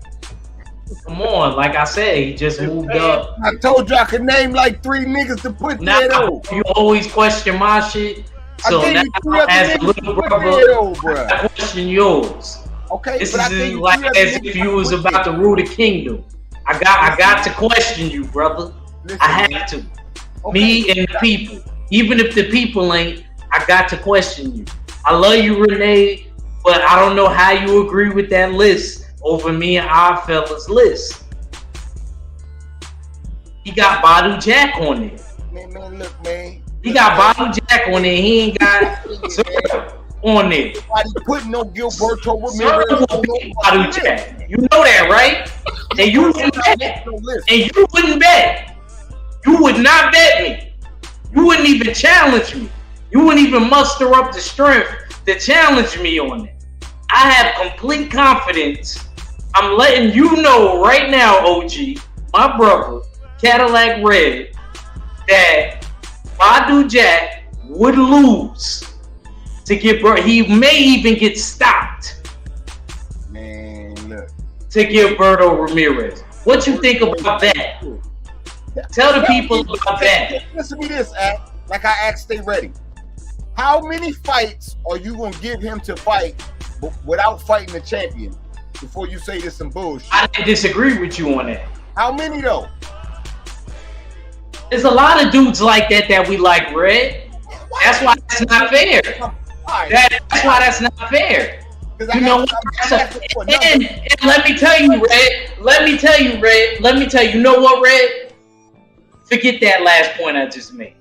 Come on, like I said, he just moved up. I told you I could name like 3 niggas to put that on. You always question my shit. So gave now, you 3 other as a niggas little with brother, Leo, bro. I question yours. Okay, This but I gave is you like 3 other as niggas if you was with about to rule the kingdom. I got to question you, brother. Listen, I man. have to. Okay. Me and the people. Even if the people ain't, I got to question you. I love you, Renee, but I don't know how you agree with that list over me and our fellas list. He got Badu Jack on there. Man, look, man. He got Badu Jack on there. He ain't got Sir on there. Nobody putting no Gilberto Sir Ramirez will on beat no Badu Jack. You know that, right? And you wouldn't bet. list. And you wouldn't bet. You would not bet me. You wouldn't even challenge me. You wouldn't even muster up the strength to challenge me on it. I have complete confidence. I'm letting you know right now, OG, my brother, Cadillac Red, that Badu Jack would lose to get bro. He may even get stopped Man, look. to give Berto Ramirez. What you think about that? Tell the people about that. Listen to me this, like I asked Stay Ready. How many fights are you going to give him to fight without fighting the champion before you say this some bullshit? I disagree with you on that. How many though? There's a lot of dudes like that we like, Red. That's why it's not fair. That's why that's not fair. You know what? And let me tell you, Red. Let me tell you, you know what, Red? Forget that last point I just made.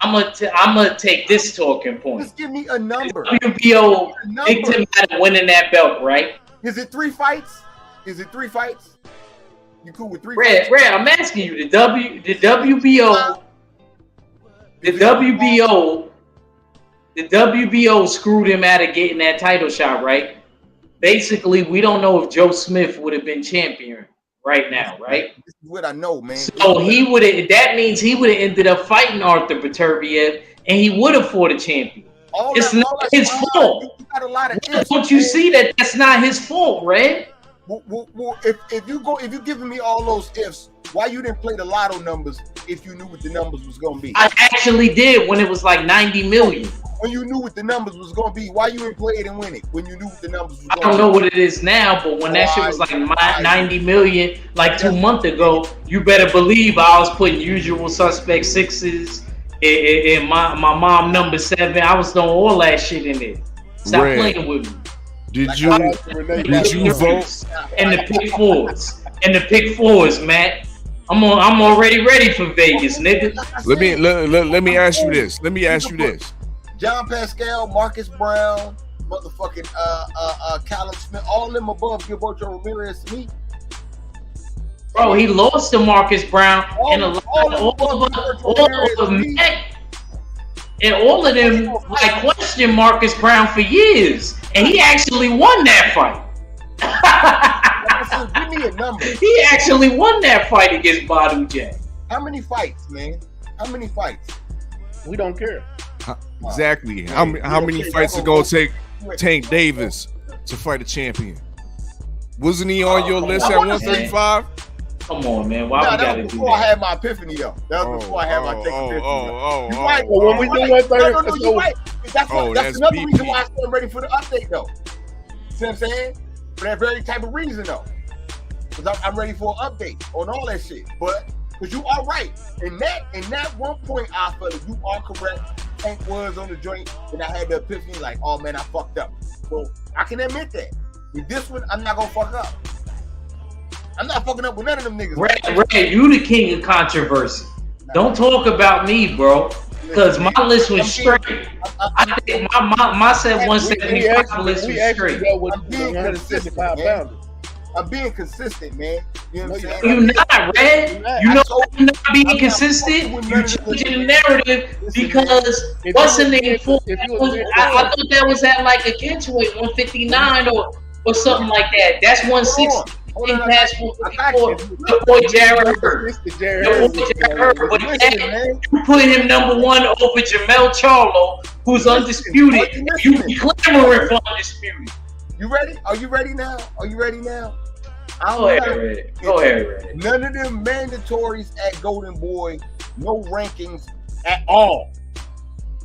I'm gonna take this talking point. Just give me a number. WBO Big Tim winning that belt, right? Is it 3 fights? You cool with 3 Red, fights? Red, I'm asking you, the WBO screwed him out of getting that title shot, right? Basically, we don't know if Joe Smith would have been champion right now, right? This is what I know, man. So that means he would have ended up fighting Arthur Beterbiev, and he would have fought a champion. It's not his fault. Don't you see that that's not his fault, Red? Well, if you giving me all those ifs, why you didn't play the lotto numbers if you knew what the numbers was gonna be? I actually did when it was like 90 million. When you knew what the numbers was gonna be, why you didn't play it and win it? When you knew what the numbers was gonna be? I don't know what it is now, but when that shit was like 90 million, like 2 months ago, you better believe I was putting Usual Suspect 6s and my mom number 7. I was throwing all that shit in there. Stop playing with me. Did you vote? And the pick fours, Matt. I'm already ready for Vegas, nigga. Let me ask you this. John Pascal, Marcus Brown, motherfucking Callum Smith, all of them above Gilberto Ramirez to me. Bro, he lost to Marcus Brown and all of them like questioned Marcus Brown for years, and he actually won that fight. Give me a number. He actually won that fight against Badu Jack. How many fights, man? How many fights? We don't care. Exactly. How many fights is gonna take Tank Davis to fight a champion? Wasn't he on your list at 135? Come on, man. Why we gotta do that? Before I had my epiphany, though. That was before I had my epiphany. You're right. When we do 130, you're right. That's another reason why I'm ready for the update, though. See what I'm saying? For that very type of reason, though. Because I'm ready for an update on all that shit. But because you are right. In that one point, I felt you are correct. Tank was on the joint, and I had the epiphany like, oh man, I fucked up. So I can admit that. With this one, I'm not gonna fuck up. I'm not fucking up with none of them niggas. Ray, you the king of controversy. Don't talk about me, bro. Because my list was straight. I think my set 175 list was straight. I'm being consistent, man. You know what I'm saying? You're not, Red. You know you're not being consistent. You're changing the narrative because what's the name for? I thought that was at like a catchweight 159 or something like that. That's 160. The boy Jared Hurd. But you put him number 1 over Jamel Charlo, who's undisputed. You be clamoring for undisputed. You ready? Are you ready now? Go ahead, Red. None of them mandatories at Golden Boy. No rankings at all.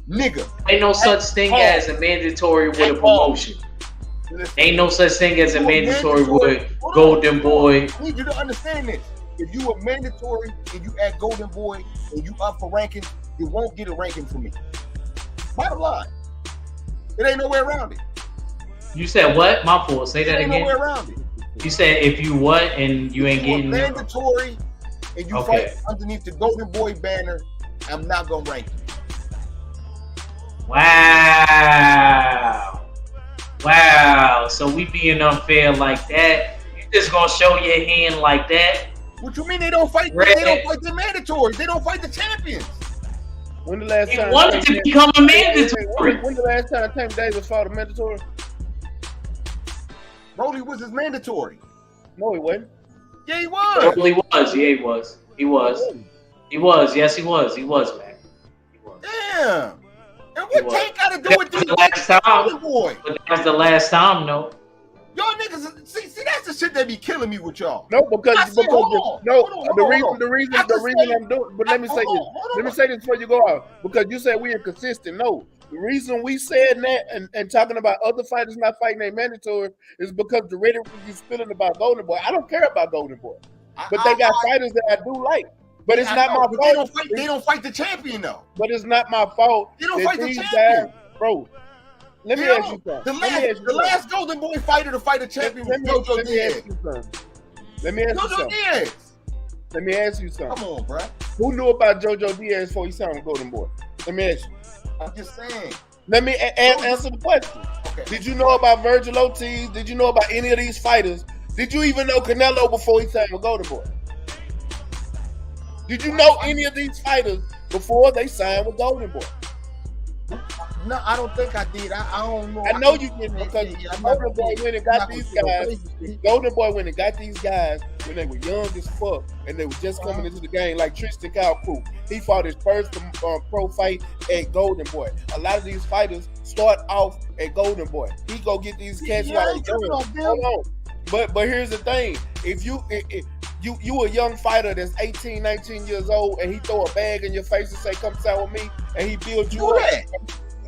nigga. Ain't no such thing as a mandatory with a promotion. Ain't no such thing as a mandatory with Golden Boy. I need you to understand this. If you are mandatory and you at Golden Boy and you up for ranking, you won't get a ranking from me. Bottom line. It ain't nowhere around it. You said what? My fault. Say that ain't again. Nowhere around it. You said if you what and you ain't getting mandatory and you fight underneath the Golden Boy banner, I'm not gonna rank you. Wow. Wow. So we being unfair like that. You just gonna show your hand like that? What you mean they don't fight? They don't fight the mandatory. They don't fight the champions. When the last time? He wanted to become a mandatory. When the last time Tank Davis fought a mandatory? Broly was his mandatory. No, he wasn't. Yeah, he was. Broly was. Yeah, he was. He was. He was. Yes, he was. He was, man. He was. Damn. And what Tank got to do with the last time? Boy? But that was the last time, no. Y'all niggas, see, that's the shit that be killing me with y'all. No, because the reason I'm doing. But let me say this before you go out, because you said we are consistent. No, the reason we said that and talking about other fighters not fighting their mandatory is because the rhetoric you spilling about Golden Boy. I don't care about Golden Boy, but they got fighters that I do like. But it's not my fault. They don't fight the champion though. But it's not my fault. They don't fight the champion, bro. Let me ask you something. The last Golden Boy fighter to fight a champion was JoJo Diaz. Let me ask you something. Let me ask you something. Come on, bro. Who knew about JoJo Diaz before he signed Golden Boy? Let me ask you. I'm just saying. Let me answer the question. Okay. Did you know about Virgil Ortiz? Did you know about any of these fighters? Did you even know Canelo before he signed with Golden Boy? Did you know any of these fighters before they signed with Golden Boy? No, I don't think I did. I don't know. I know you didn't, because Golden Boy went and got these guys. Golden Boy went and got these guys when they were young as fuck and they were just coming into the game, like Tristan Calcru. He fought his first pro fight at Golden Boy. A lot of these fighters start off at Golden Boy. He go get these cats while they doing. Hold on. But here's the thing. If you a young fighter that's 18, 19 years old and he throw a bag in your face and say, come sign with me, and he builds you up.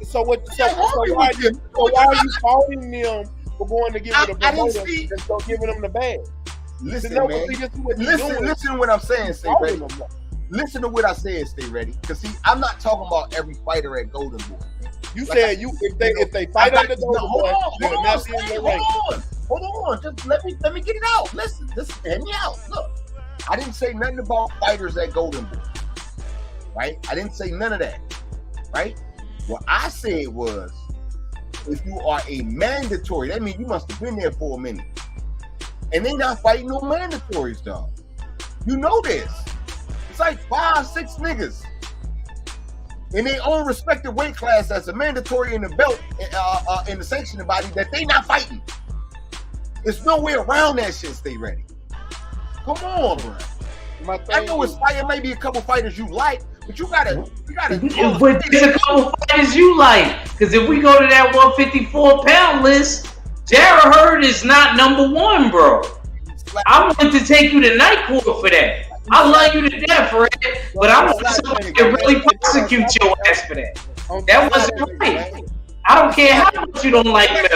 So why are you faulting them for going to give it a promoter and start giving them the bag? Listen, man. Listen to what I'm saying, Stay Ready. Listen to what I said, Stay Ready. Because see, I'm not talking about every fighter at Golden Boy. You said if they fight under Golden Boy, they'll not be in your rank. Hold on, just let me get it out. Listen, hear me out. Look, I didn't say nothing about fighters at Golden Boy, right? I didn't say none of that, right? What I said was, if you are a mandatory, that means you must have been there for a minute, and they not fighting no mandatories, dog. You know this. It's like 5-6 niggas in their own respective weight class that's a mandatory in the belt, in the sanctioning body that they not fighting. There's no way around that shit. Stay ready. Come on, bro. I know it may be a couple fighters you like, but you gotta. But there's a couple fighters you like, because if we go to that 154-pound list, Jarrett Hurd is not number one, bro. I want to take you to night court for that. I love you to death, Fred, but I want somebody to really prosecute your ass for that. That wasn't right. I don't care how much you don't like Mel.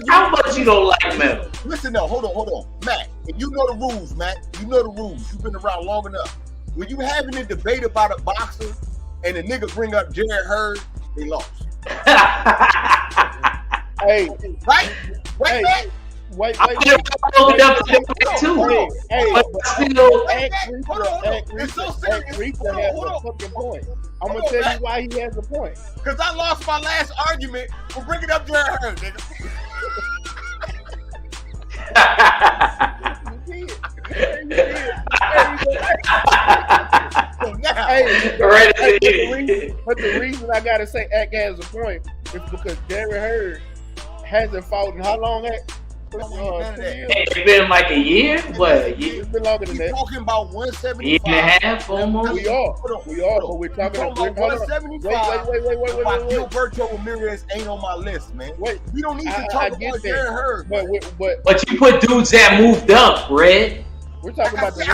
How much you don't like Mel. Listen, no, hold on. Mac, if you know the rules, Mac, you know the rules. You've been around long enough. When you having a debate about a boxer and the nigga bring up Jarrett Hurd, they lost. Hey, right? Wait. Wait. But still, it's so serious. Rita has a fucking point. I'm gonna tell you why he has a point. Because I lost my last argument for bringing up Jarrett Hurd, nigga. But the reason I gotta say Ack has a point is because Jarrett Hurd hasn't fought in how long? It's been like a year? What? A year? It's been longer than that. Talking about 175. Year and a half almost? We are, but we're talking about 175. Wait. Gilberto Ramirez ain't on my list, man. Wait. We don't need to talk about Jarrett Hurd. But you put dudes that moved up, Red. We're talking about the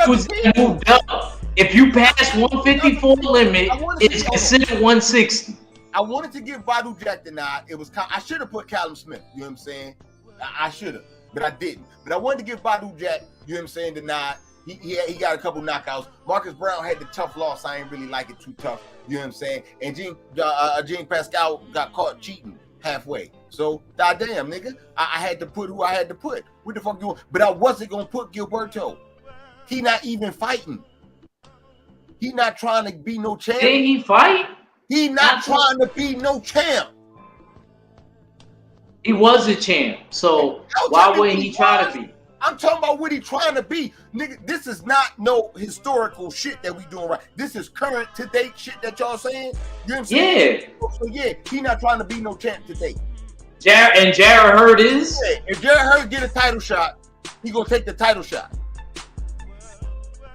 dudes that moved up. If you pass 154 limit, it's considered 160. I wanted to give Badu Jack the nod. It was I should have put Callum Smith. You know what I'm saying? I should have, but I didn't. But I wanted to give Badu Jack, you know what I'm saying, the nod. He got a couple knockouts. Marcus Brown had the tough loss. I ain't really like it too tough. You know what I'm saying? And Jean Pascal got caught cheating halfway. So goddamn, nigga, I had to put who I had to put. What the fuck you want? But I wasn't gonna put Gilberto. He not even fighting. He not trying to be no champ. Did he fight? He not trying to be no champ. He was a champ. So why wouldn't he try to be? I'm talking about what he trying to be. Nigga, this is not no historical shit that we doing right. This is current to date shit that y'all saying. You know what I'm saying? Yeah. So yeah, he not trying to be no champ today. Jarrett Hurd is? Yeah. If Jarrett Hurd get a title shot, he gonna take the title shot.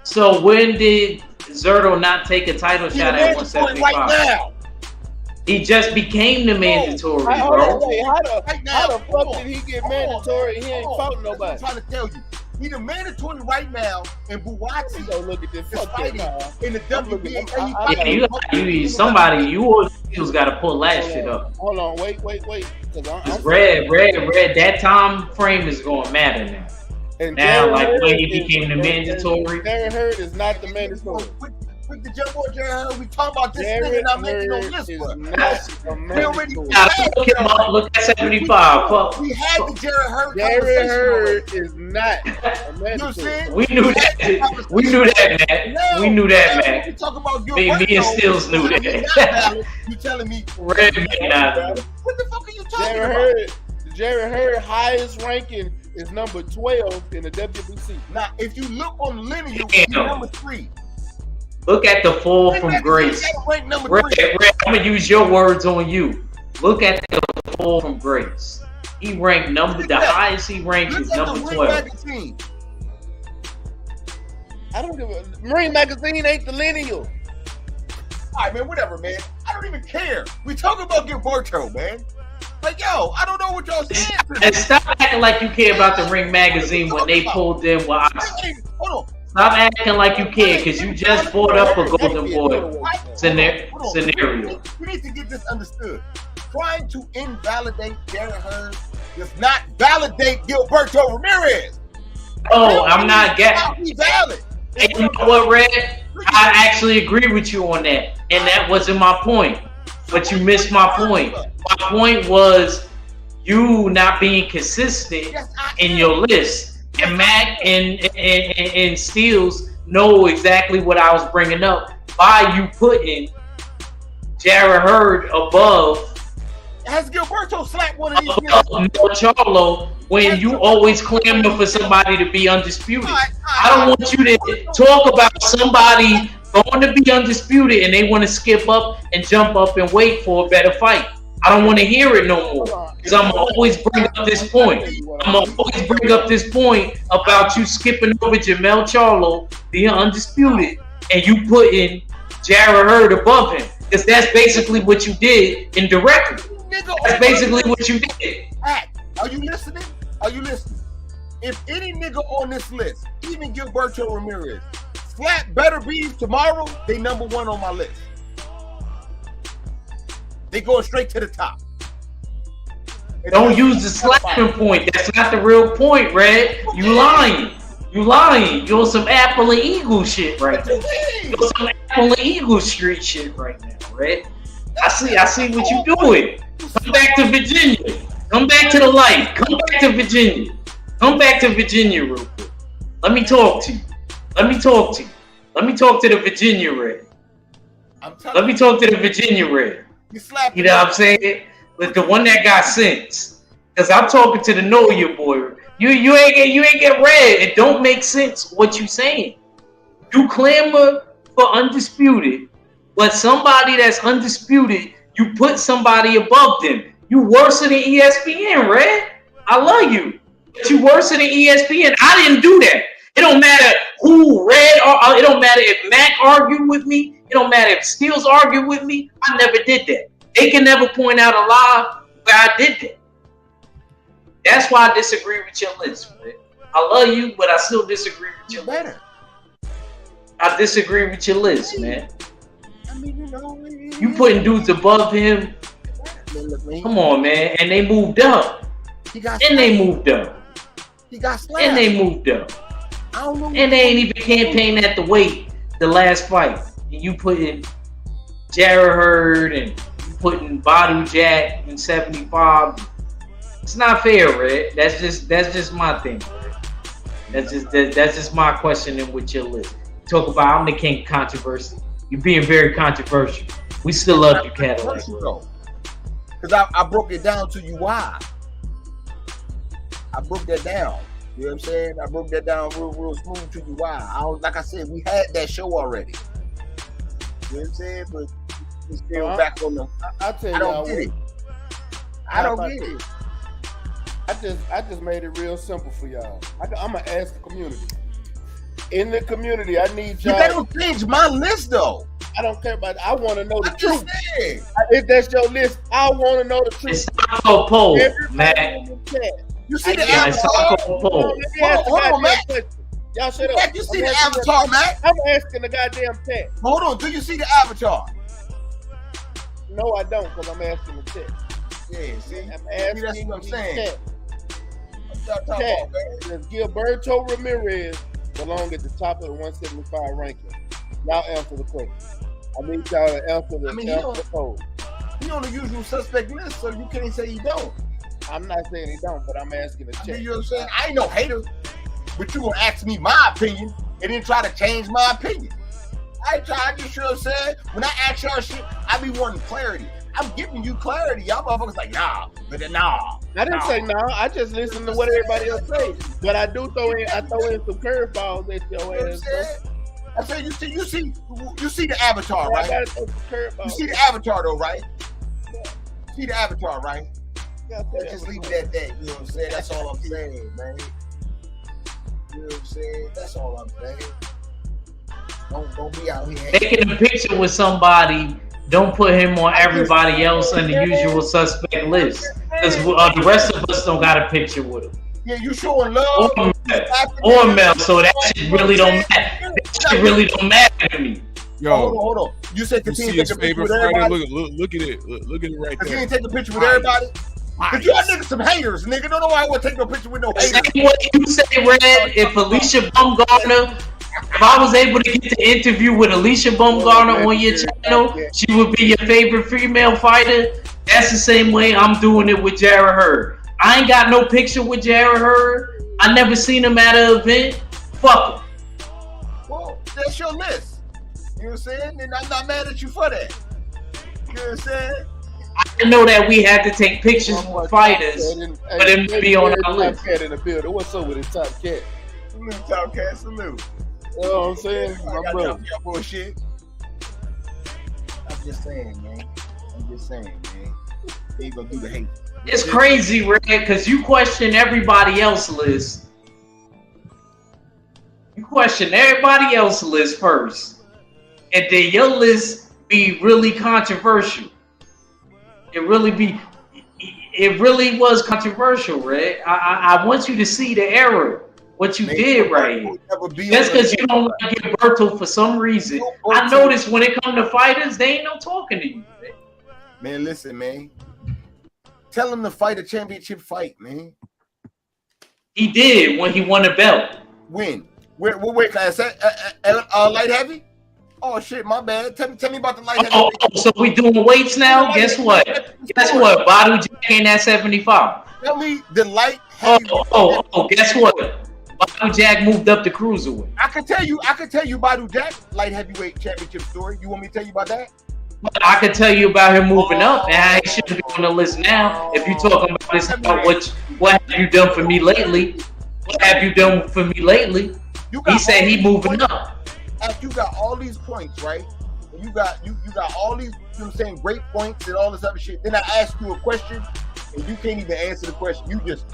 So when did Zerto not take a title shot at 175? Right now. He just became the mandatory, bro. How the fuck did he get mandatory? He ain't fought nobody. I'm trying to tell you. He the mandatory right now, and Buatsi don't look at this is fighting in the WBA. You somebody, you or Steels got to pull that shit up. Hold on, wait. Cause red, that time frame is going to matter now. And now, like when he became the mandatory. Jarrett Hurd is not the mandatory. With the jump on Jarrett Hurd, we talking about this nigga not making no list, bro. We already look at 75. Fuck. We had the Jarrett Hurd. Jarrett Hurd is not a mandatory. We knew that. We knew that, Matt. We knew that, Matt. We talk about me and Stills knew that. You telling me Red man? What the fuck are you talking about? Jarrett Hurd highest ranking is number 12 in the WBC. Now, if you look on the lineage, he's number 3. Look at the fall from grace. Red, I'm gonna use your words on you. Look at the fall from grace. He ranked the highest he ranked is number 12. I don't give a Ring Magazine ain't the lineal. All right, man, whatever, man. I don't even care. We talking about Gilberto, man. Like, yo, I don't know what y'all saying. And stop acting like you care about the Ring Magazine when they pulled in with Hold on. Stop acting like you care, because you just brought up a Golden Boy scenario. We need to get this understood. Trying to invalidate Jarrett Hurd does not validate Gilberto Ramirez. Oh, I'm not He's valid. And you know what, Red? I actually agree with you on that. And that wasn't my point. But you missed my point. My point was you not being consistent in your list. And Mac and Steels know exactly what I was bringing up by you putting Jarrett Hurd above. Has Gilberto slapped one of these Charlo when you always clamor for somebody to be undisputed? I don't want you to talk about somebody going to be undisputed and they want to skip up and jump up and wait for a better fight. I don't want to hear it no more, because I'm always bring up this point. About you skipping over Jamel Charlo being undisputed and you putting Jarrett Hurd above him, because that's basically what you did indirectly. That's basically what you did. Are you listening? If any nigga on this list, even Gilberto Ramirez, slap better beef tomorrow, they number 1 on my list. They going straight to the top. Don't use the slapping point. That's not the real point, Red. You lying. You're on some Apple and Eagle shit right now. You're on some Apple and Eagle Street shit right now, Red. I see what you doing. Come back to Virginia. Come back to the light. Come back to Virginia. Come back to Virginia real quick. Let me talk to you. Let me talk to the Virginia Red. Let me talk to the Virginia Red. You know what I'm saying? But the one that got sense. Because I'm talking to the know your boy. You ain't get Red. It don't make sense what you saying. You clamor for undisputed, but somebody that's undisputed, you put somebody above them. You worse than ESPN, Red. I love you. But you worse than ESPN. I didn't do that. It don't matter who Red or it don't matter if Mac argued with me. It don't matter if Steels argued with me. I never did that. They can never point out a lie where I did that. That's why I disagree with your list, man. I love you, but I still disagree with your list. I disagree with your list, man. I mean, You putting dudes above him. Come on, man. And they moved up. He got and they moved up. He got slapped. And they moved up. I don't know. And they ain't even campaigning at the weight the last fight. And you putting Jarrett Hurd and you putting Badu Jack in 75. It's not fair, Red. That's just my thing, Red. That's just my questioning with your list. Talk about I'm the king of controversy. You're being very controversial. We still love you, Cadillac. Because I broke it down to you why. I broke that down. You know what I'm saying? I broke that down real smooth to you why. Like I said, we had that show already. You know what I'm saying? But we still back on the. I tell you, I don't get it. I don't get it. I just made it real simple for y'all. I'm gonna ask the community. In the community, I need y'all. You gotta change my list though. I don't care about it. I want to know the truth. Saying. If that's your list, I want to know the truth. It's not a poll, man. You see the avatar? Hold on, man. Y'all shut up. You see the avatar, man? I'm asking the goddamn chat. Hold on. Do you see the avatar? No, I don't, because I'm asking the chat. Yeah, see? I'm asking that's what I'm saying. Chat. Does Gilberto Ramirez belong at the top of the 175 ranking? Y'all answer the question. I need y'all to answer the poll. He on the usual suspect list, so you can't say he don't. I'm not saying he don't, but I'm asking the chat. You know what I'm saying? I ain't no hater, but you gonna ask me my opinion and then try to change my opinion. I just, you know what I'm saying? When I ask y'all shit, I be wanting clarity. I'm giving you clarity. Y'all motherfuckers like, nah. I didn't say no. I just listen to what everybody else say. But I do throw in some curveballs at your ass. I said you see the avatar, right? I gotta throw some curveballs. You see the avatar though, right? Yeah. See the avatar, right? Just leave it at that, you know what I'm saying? That's all I'm saying, man. You know what I'm saying? That's all I'm saying. Don't be out here taking a picture with somebody. Don't put him on everybody else on the usual suspect list, because the rest of us don't got a picture with him. Yeah, you showing love or Mel, so that shit really don't matter. That shit really don't matter to me. Yo, hold on. You said continue to take a picture with everybody. Look at it. Look at it right there. You ain't take a picture with everybody. Cause you got niggas some haters, nigga. Don't know why I would take no picture with no haters. What you say, Red? If Alicia Baumgartner, if I was able to get the interview with Alicia Baumgartner on your channel, she would be your favorite female fighter. That's the same way I'm doing it with Jarrett Hurd. I ain't got no picture with Jarrett Hurd. I never seen him at an event. Fuck him. Well, that's your list. You know what I'm saying? And I'm not mad at you for that. You know what I'm saying? I know that we had to take pictures with fighters for them to be on our list. Cat in the building. What's up with his top cat? Salute, top cat. Salute. You know what I'm saying? My brother. Bullshit. I'm just saying, man. They ain't gonna do the hate. It's crazy, Red, because you question everybody else's list. You question everybody else's list first, and then your list be really controversial. It really was controversial, Red. I want you to see the error, what you did right here. Just because you don't want to get Berto for some reason. I noticed when it comes to fighters, they ain't no talking to you, man. Man, listen, man. Tell him to fight a championship fight, man. He did when he won a belt. When? What weight class? Light heavy? Oh shit, my bad. Tell me about the light heavy. Oh, so we doing weights now? Guess what? Badu Jack ain't at 75. Tell me the light heavy. Guess what? Badu Jack moved up to cruiserweight. I can tell you Badu Jack light heavyweight championship story. You want me to tell you about that? I can tell you about him moving up, and I shouldn't be on the list now. If you're talking about this, what have you done for me lately? What have you done for me lately? He said he moving up. After you got all these points, right? And you got all these, you know what I'm saying, great points and all this other shit. Then I ask you a question, and you can't even answer the question. You just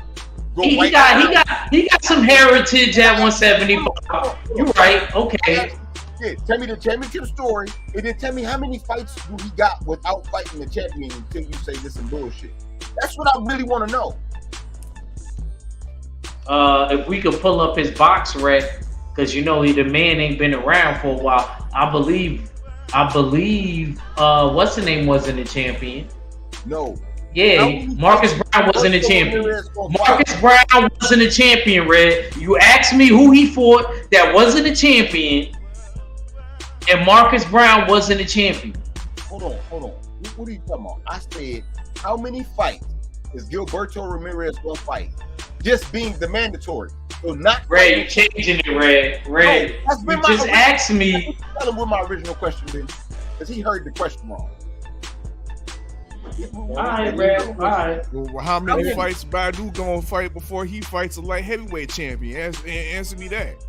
go he got some heritage at 175. You're right. Okay. Yeah, tell me the championship story, and then tell me how many fights do he got without fighting the champion until you say this is bullshit. That's what I really want to know. If we could pull up his box rec, because you know the man ain't been around for a while. I believe what's the name wasn't a champion. No. Yeah, Marcus Brown wasn't a champion. Marcus Brown wasn't a champion, Red. You asked me who he fought that wasn't a champion, and Marcus Brown wasn't a champion. Hold on. What are you talking about? I said, how many fights is Gilberto Ramirez going to fight? Just being the mandatory. So not Red, you changing it, Red. Red, no, you just asked me. Tell him what my original question been, because he heard the question wrong. All right, Red. All right. Well, how many fights Badu gonna fight before he fights a light heavyweight champion? Answer me that.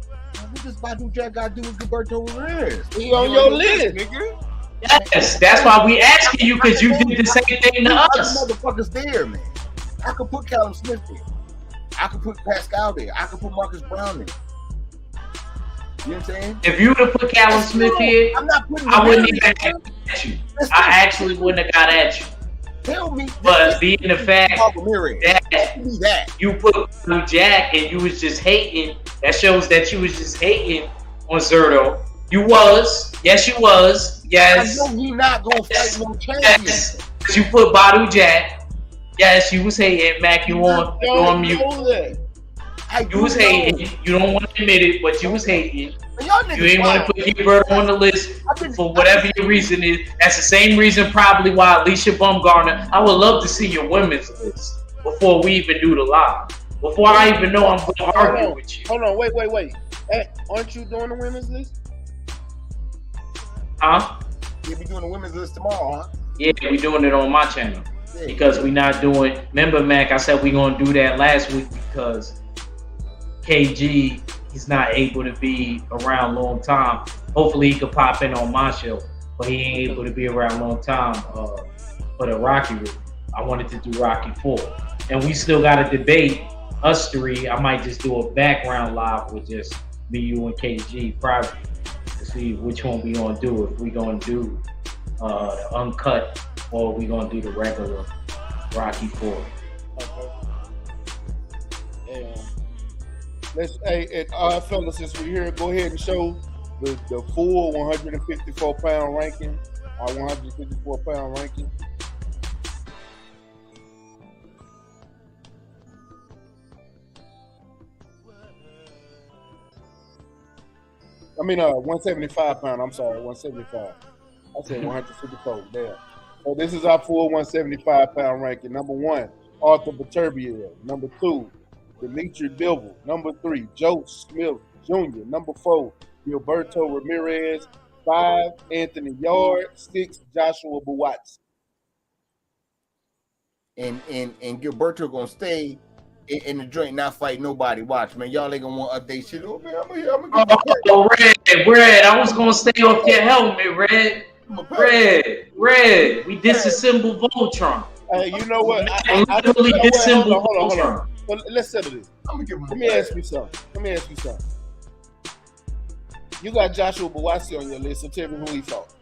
What does Badu Jack got to do with Gilberto Ramirez? He on your list, nigga. Yes, that's why we asking you, because you did the same thing to us. Motherfuckers there, man. I could put Callum Smith there. I could put Pascal there. I could put Marcus Brown there. You know what I'm saying? If you would have put Callum Smith here, I'm not putting I wouldn't even have at you. I actually wouldn't have got at you. Tell me. But being the fact that you put Blue Jack and you was just hating, that shows that you was just hating on Zerto. You was. Yes, you was. Yes. I know he not going to fight no champion. Yes. You put Badu Jack. Yes, you was hating. Mac, you on mute. You was hating. You don't want to admit it, but you was hating. You ain't want to put Gilberto on the list for whatever your reason is. That's the same reason probably why Alicia Bumgarner. I would love to see your women's list before we even do the live. Before I even know I'm going to argue with you. Hold on, wait. Hey, aren't you doing the women's list? Huh? You'll be doing the women's list tomorrow, huh? Yeah, we doing it on my channel. Because we not doing. Remember, Mac, I said we gonna do that last week because KG he's not able to be around long time. Hopefully he could pop in on my show, but he ain't able to be around long time for the Rocky review. I wanted to do Rocky 4, and we still got to debate us three. I might just do a background live with just me, you, and KG private to see which one we gonna do. If we gonna do the uncut, or we gonna do the regular Rocky 4. Okay. Yeah. Let's, fellas, since we're here, go ahead and show the full 154-pound ranking, our 154-pound ranking. I mean, 175-pound. I'm sorry, 175. I said 154. There. So this is our full 175-pound ranking. Number 1, Arthur Beterbiev. Number 2, Dimitri Bivol. Number 3, Joe Smith Jr. Number 4, Gilberto Ramirez. 5, Anthony Yard. 6, Joshua Buatsi. And Gilberto gonna stay in the joint, not fight nobody. Watch, man. Y'all ain't gonna want to update shit. Oh, man, I'm gonna Red. I was gonna stay off your helmet, Red. Red. We disassemble Voltron. Hey, you know what? I literally disassemble Voltron. Well, let's settle this. Let me ask you something. You got Joshua Buatsi on your list, so tell me who he fought.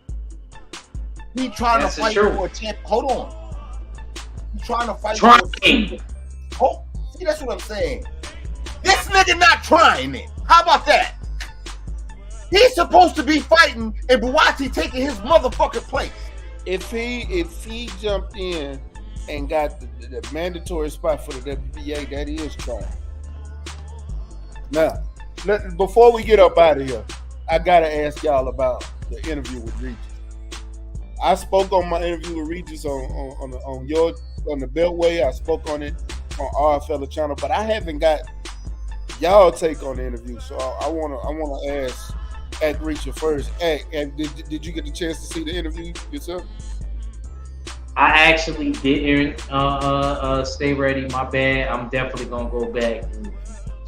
He trying to fight for a champ. Hold on. He trying to fight. Oh, see, that's what I'm saying. This nigga not trying it. How about that? He's supposed to be fighting, and Buatsi taking his motherfucking place. If he jumped in and got the mandatory spot for the WBA, that is trying. Now, before we get up out of here, I gotta ask y'all about the interview with Regis. I spoke on my interview with Regis on the Beltway. I spoke on it on our fellow channel, but I haven't got y'all take on the interview. So I wanna ask at Reacher first. Hey, and did you get the chance to see the interview yourself? I actually didn't stay ready. My bad. I'm definitely gonna go back and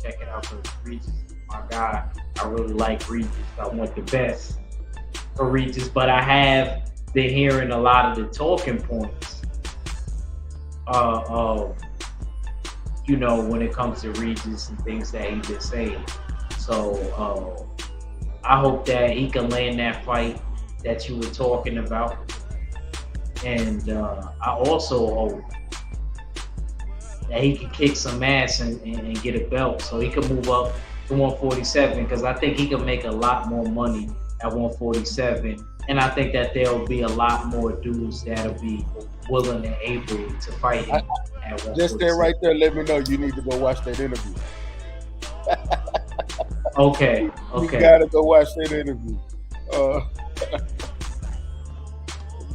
check it out for Regis. My guy, I really like Regis. I want the best for Regis, but I have been hearing a lot of the talking points. When it comes to Regis and things that he been saying. So I hope that he can land that fight that you were talking about. And I also hope that he can kick some ass and get a belt so he can move up to 147 because I think he can make a lot more money at 147, and I think that there'll be a lot more dudes that'll be willing and able to fight him at 147. Just stay right there. Let me know you need to go watch that interview. Okay. You gotta go watch that interview.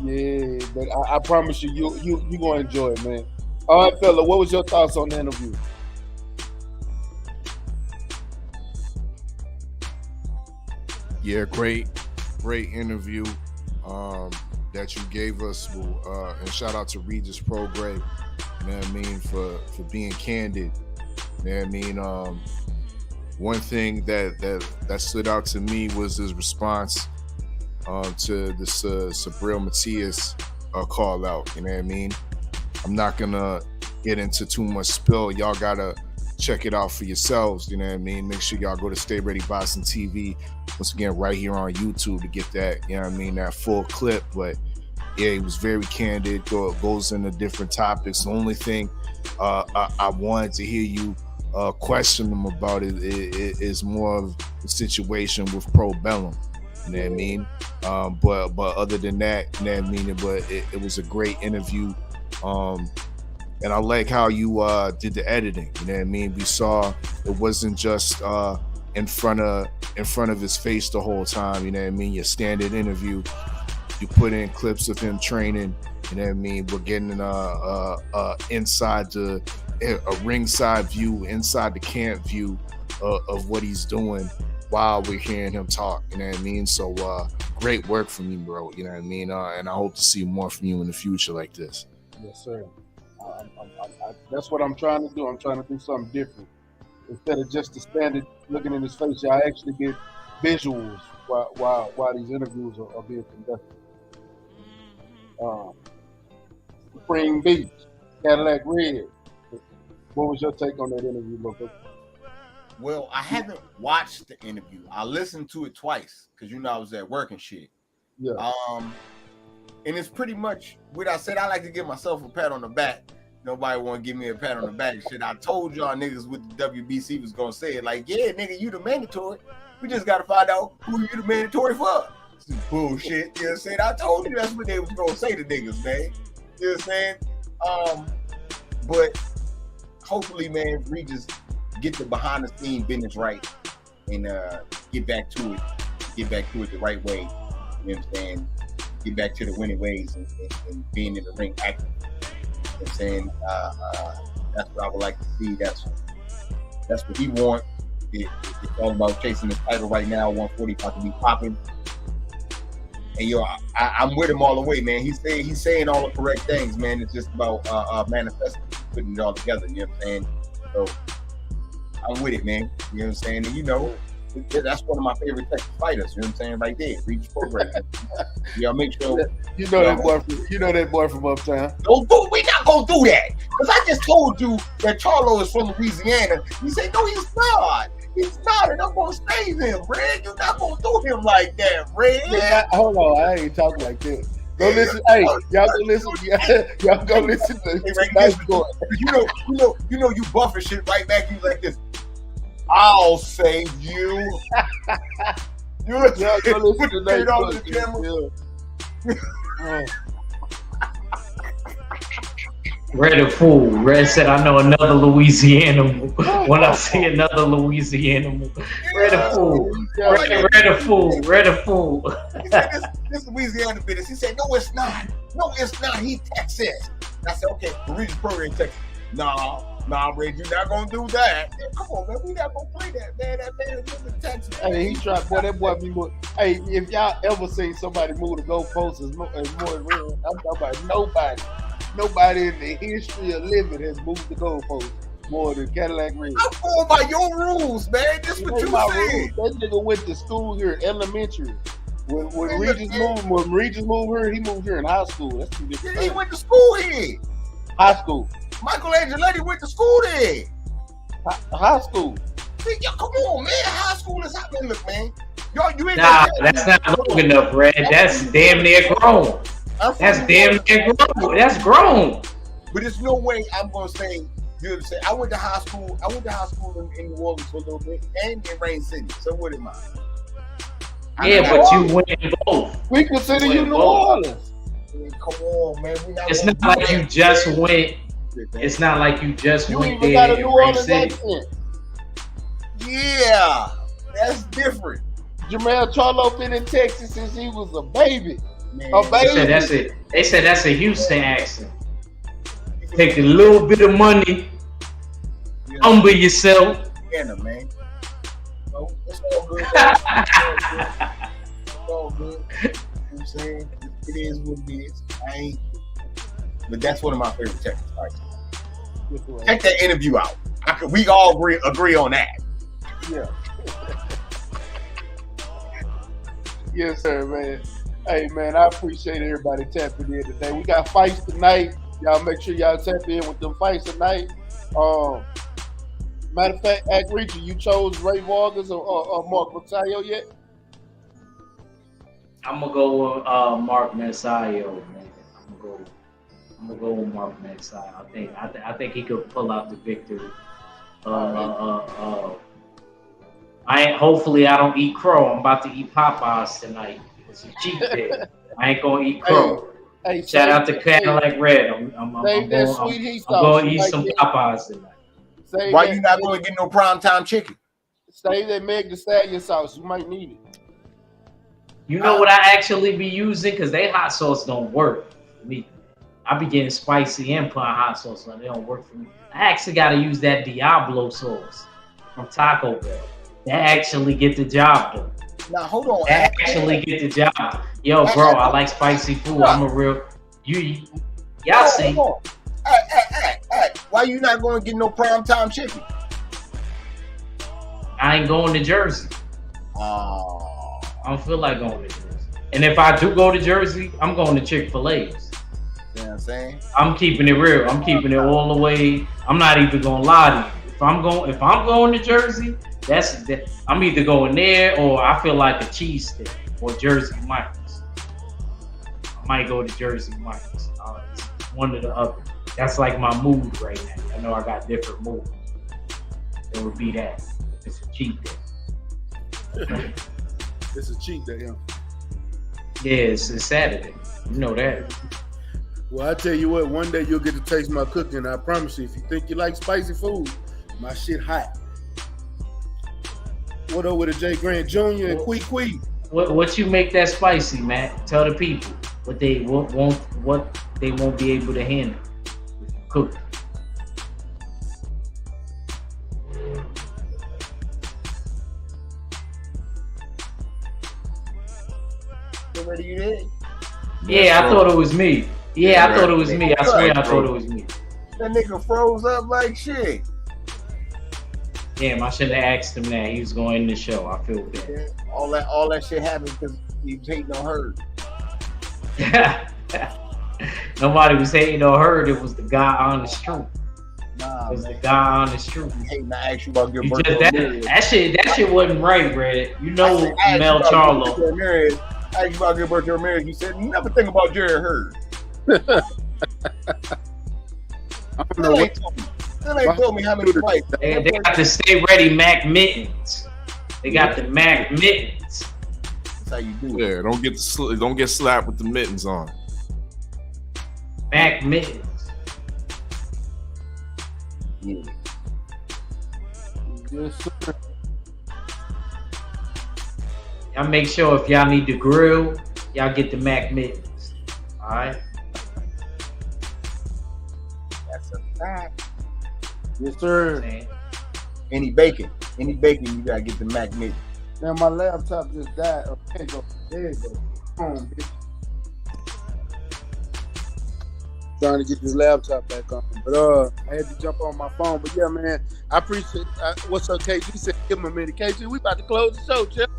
Yeah, but I promise you gonna enjoy it, man. All right, fella, what was your thoughts on the interview? Yeah, great interview that you gave us. And shout out to Regis Prograde, you know what I mean, for being candid. You know what I mean? One thing that stood out to me was his response to this Sabril Matias call out. You know what I mean? I'm not gonna get into too much spill. Y'all gotta check it out for yourselves. You know what I mean? Make sure y'all go to StayReadyBoxingTV once again right here on YouTube to get that. You know what I mean? That full clip. But yeah, he was very candid. Goes into different topics. The only thing I wanted to hear you question him about it is more of the situation with Pro Bellum. You know what I mean? But other than that, you know what I mean? But it was a great interview. And I like how you did the editing. You know what I mean? We saw it wasn't just in front of his face the whole time. You know what I mean? Your standard interview. You put in clips of him training. You know what I mean? We're getting inside a ringside view, inside the camp view of what he's doing while we're hearing him talk. You know what I mean? So great work from you, bro. You know what I mean? And I hope to see more from you in the future like this. Yes, sir. That's what I'm trying to do. I'm trying to do something different. Instead of just the standard looking in his face, I actually get visuals while these interviews are being conducted. Supreme Beach, Cadillac Red. What was your take on that interview, Luka? Well, I haven't watched the interview. I listened to it twice because I was at work and shit. Yeah. And it's pretty much what I said. I like to give myself a pat on the back. Nobody want to give me a pat on the back. Shit, I told y'all niggas what the WBC was gonna say. Like, yeah, nigga, you the mandatory. We just gotta find out who you the mandatory for. This is bullshit. You know what I'm saying? I told you that's what they was gonna say to niggas, man. You know what I'm saying? But hopefully, man, we just get the behind the scenes business right and get back to it the right way. You know what I'm saying? Get back to the winning ways and being in the ring active. You know what I'm saying? That's what I would like to see. That's what he want. It's all about chasing his title right now. 140 about to be popping. And I'm with him all the way, man. He's saying all the correct things, man. It's just about manifesting, putting it all together. You know what I'm saying? So I'm with it, man. You know what I'm saying? And that's one of my favorite Texas fighters. You know what I'm saying? Right there, Reach Program. Y'all make sure that boy from Uptown. We not gonna do that because I just told you that Charlo is from Louisiana. You say no, he's not. He's not, and I'm gonna save him, Red. You're not gonna do him like that, Red. Yeah, hold on. I ain't talking like that. Go listen. Hey, y'all go listen. Y'all go listen to nice boy. You buffing shit right back. You like this. I'll save you. Y'all go listen to nice boy. Red a fool. Red said, I know another Louisiana when I see another Louisiana. Red a fool. Red a fool. Red a fool. He said, this Louisiana business. He said, no, it's not. No, it's not. He Texas. I said, okay, the Regis program Texas. Nah, Red, you're not gonna do that. Yeah, come on, man. We not gonna play that, man. That man is in Texas. Hey, he tried, boy. That boy be more. Hey, if y'all ever seen somebody move the goalposts as more real, I'm talking about nobody. Nobody in the history of living has moved the goalposts more than Cadillac Red. I'm going by your rules, man. This what you said. That nigga went to school here, elementary. When Regis moved here, he moved here in high school. That's two different things. He went to school here. High school. Michael Angeletti went to school there. High school. See, come on, man. High school is hot. Look, man. You ain't that's not long enough, Red. That's damn near grown. That's damn near grown. That's grown. But there's no way I'm gonna say You know what I'm saying? I went to high school in New Orleans for a little bit and in Rain City. So what am I? Yeah, but you went in both. We consider you New Orleans. Man, come on, man. It's not like you just went. It's not like you just You went even there got a in New Rain Orleans City. accent. Yeah, that's different. Jamel Charlo been in Texas since he was a baby. Man, A They baby. said that's it. They said that's a Houston accent. Take a little bit of money, humble yourself. Yeah, man. No, it's all good. It's all good. You know what I'm saying? It is what it is. I ain't. But that's one of my favorite Texas artists. Check that interview out. We all agree on that. Yeah. Yes, sir, man. Hey, man, I appreciate everybody tapping in today. We got fights tonight. Y'all make sure y'all tap in with them fights tonight. Matter of fact, Act Reacher, you chose Ray Vargas or Mark Montayo yet? I'm gonna go with Mark Mensayo, man. I'm gonna go with Mark Mensayo. I think he could pull out the victory. Hopefully I don't eat crow. I'm about to eat Popeyes tonight. It's a cheat day. I ain't gonna eat crow. Hey, shout out to Cadillac Red. I'm going to eat some Popeyes tonight. Why you not going to get no primetime chicken? Save that Meg Thee Stallion sauce. You might need it. You know what I actually be using? Because they hot sauce don't work for me. I be getting spicy and putting hot sauce on. They don't work for me. I actually got to use that Diablo sauce from Taco Bell. That actually get the job done. Now hold on. That actually get the job. Yo, bro, I like spicy food. I'm a real y'all see. Hey, why you not going to get no primetime chicken? I ain't going to Jersey. I don't feel like going to Jersey. And if I do go to Jersey, I'm going to Chick-fil-A's. You know what I'm saying? I'm keeping it real. I'm keeping it all the way. I'm not even gonna lie to you. If I'm going to Jersey, I'm either going there or I feel like a cheesesteak or Jersey Mike's. I might go to Jersey Mike's. It's one or the other. That's like my mood right now. I know I got different moods. It would be that. It's a cheat day. It's a cheat day, huh? Yeah, it's Saturday. You know that. Well, I tell you what, one day you'll get to taste my cooking. I promise you. If you think you like spicy food, my shit hot. What up with a Jay Grant Jr. and Quee? What you make that spicy, Matt? Tell the people what they won't be able to handle. Cook. Ready, you there? Yeah, I thought it was me. Yeah, I thought it was me. I swear I thought it was me. That nigga froze up like shit. Damn, I shouldn't have asked him that. He was going in the show. I feel bad. Yeah, all that shit happened because he was hating on her. Nobody was hating on her. It was the guy on the street. Nah, it was the guy on the street. Hating, I asked you about your birthday. That shit wasn't right, Red. You know Mel Charlo. I asked you about Gilberto Ramirez. You said never think about Jerry Hurd. I don't know what. They told me how many fights. They got the StayReadyMacc mittens. They got the Mac mittens. That's how you do it. Yeah, don't get slapped with the mittens on. Mac mittens. Yeah. Yes, sir. Y'all make sure if y'all need to grill, y'all get the Mac mittens. All right. That's a fact. Yes, sir. Any bacon, you gotta get the Mac mittens. Now my laptop just died. Oh, there you go. Come on, bitch. Trying to get this laptop back on, but I had to jump on my phone. But yeah, man, I appreciate. What's up, KG? Said give him a minute. KG, we about to close the show, Chip.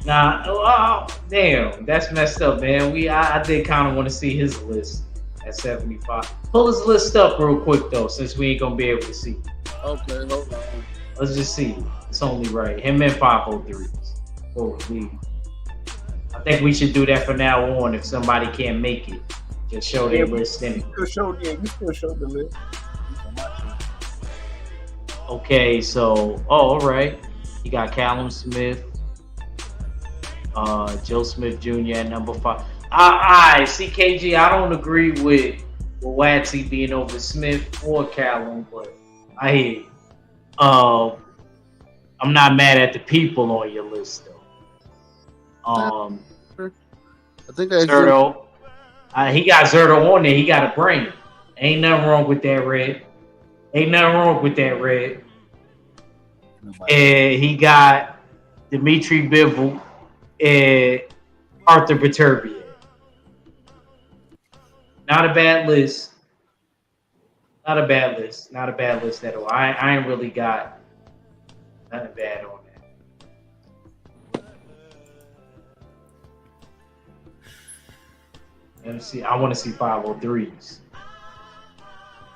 Nah, damn, that's messed up, man. I did kind of want to see his list at 75. Pull his list up real quick though, since we ain't gonna be able to see. Okay, hold on. Let's just see. It's only right. Him and 503s. I think we should do that from now on. If somebody can't make it, just show their list in it. You still show the list. Okay, so all right. You got Callum Smith, Joe Smith Jr. at number 5. I CKG. I don't agree with Watsy being over Smith or Callum, but I hear you. I'm not mad at the people on your list though. I think Zerto. He got Zerto on there. He got a brain. Ain't nothing wrong with that, Red. Ain't nothing wrong with that, Red. And he got Dimitri Bivol and Arthur Beterbiev. Not a bad list. Not a bad list. Not a bad list at all. I ain't really got nothing bad on that. Let me see. I want to see 503s.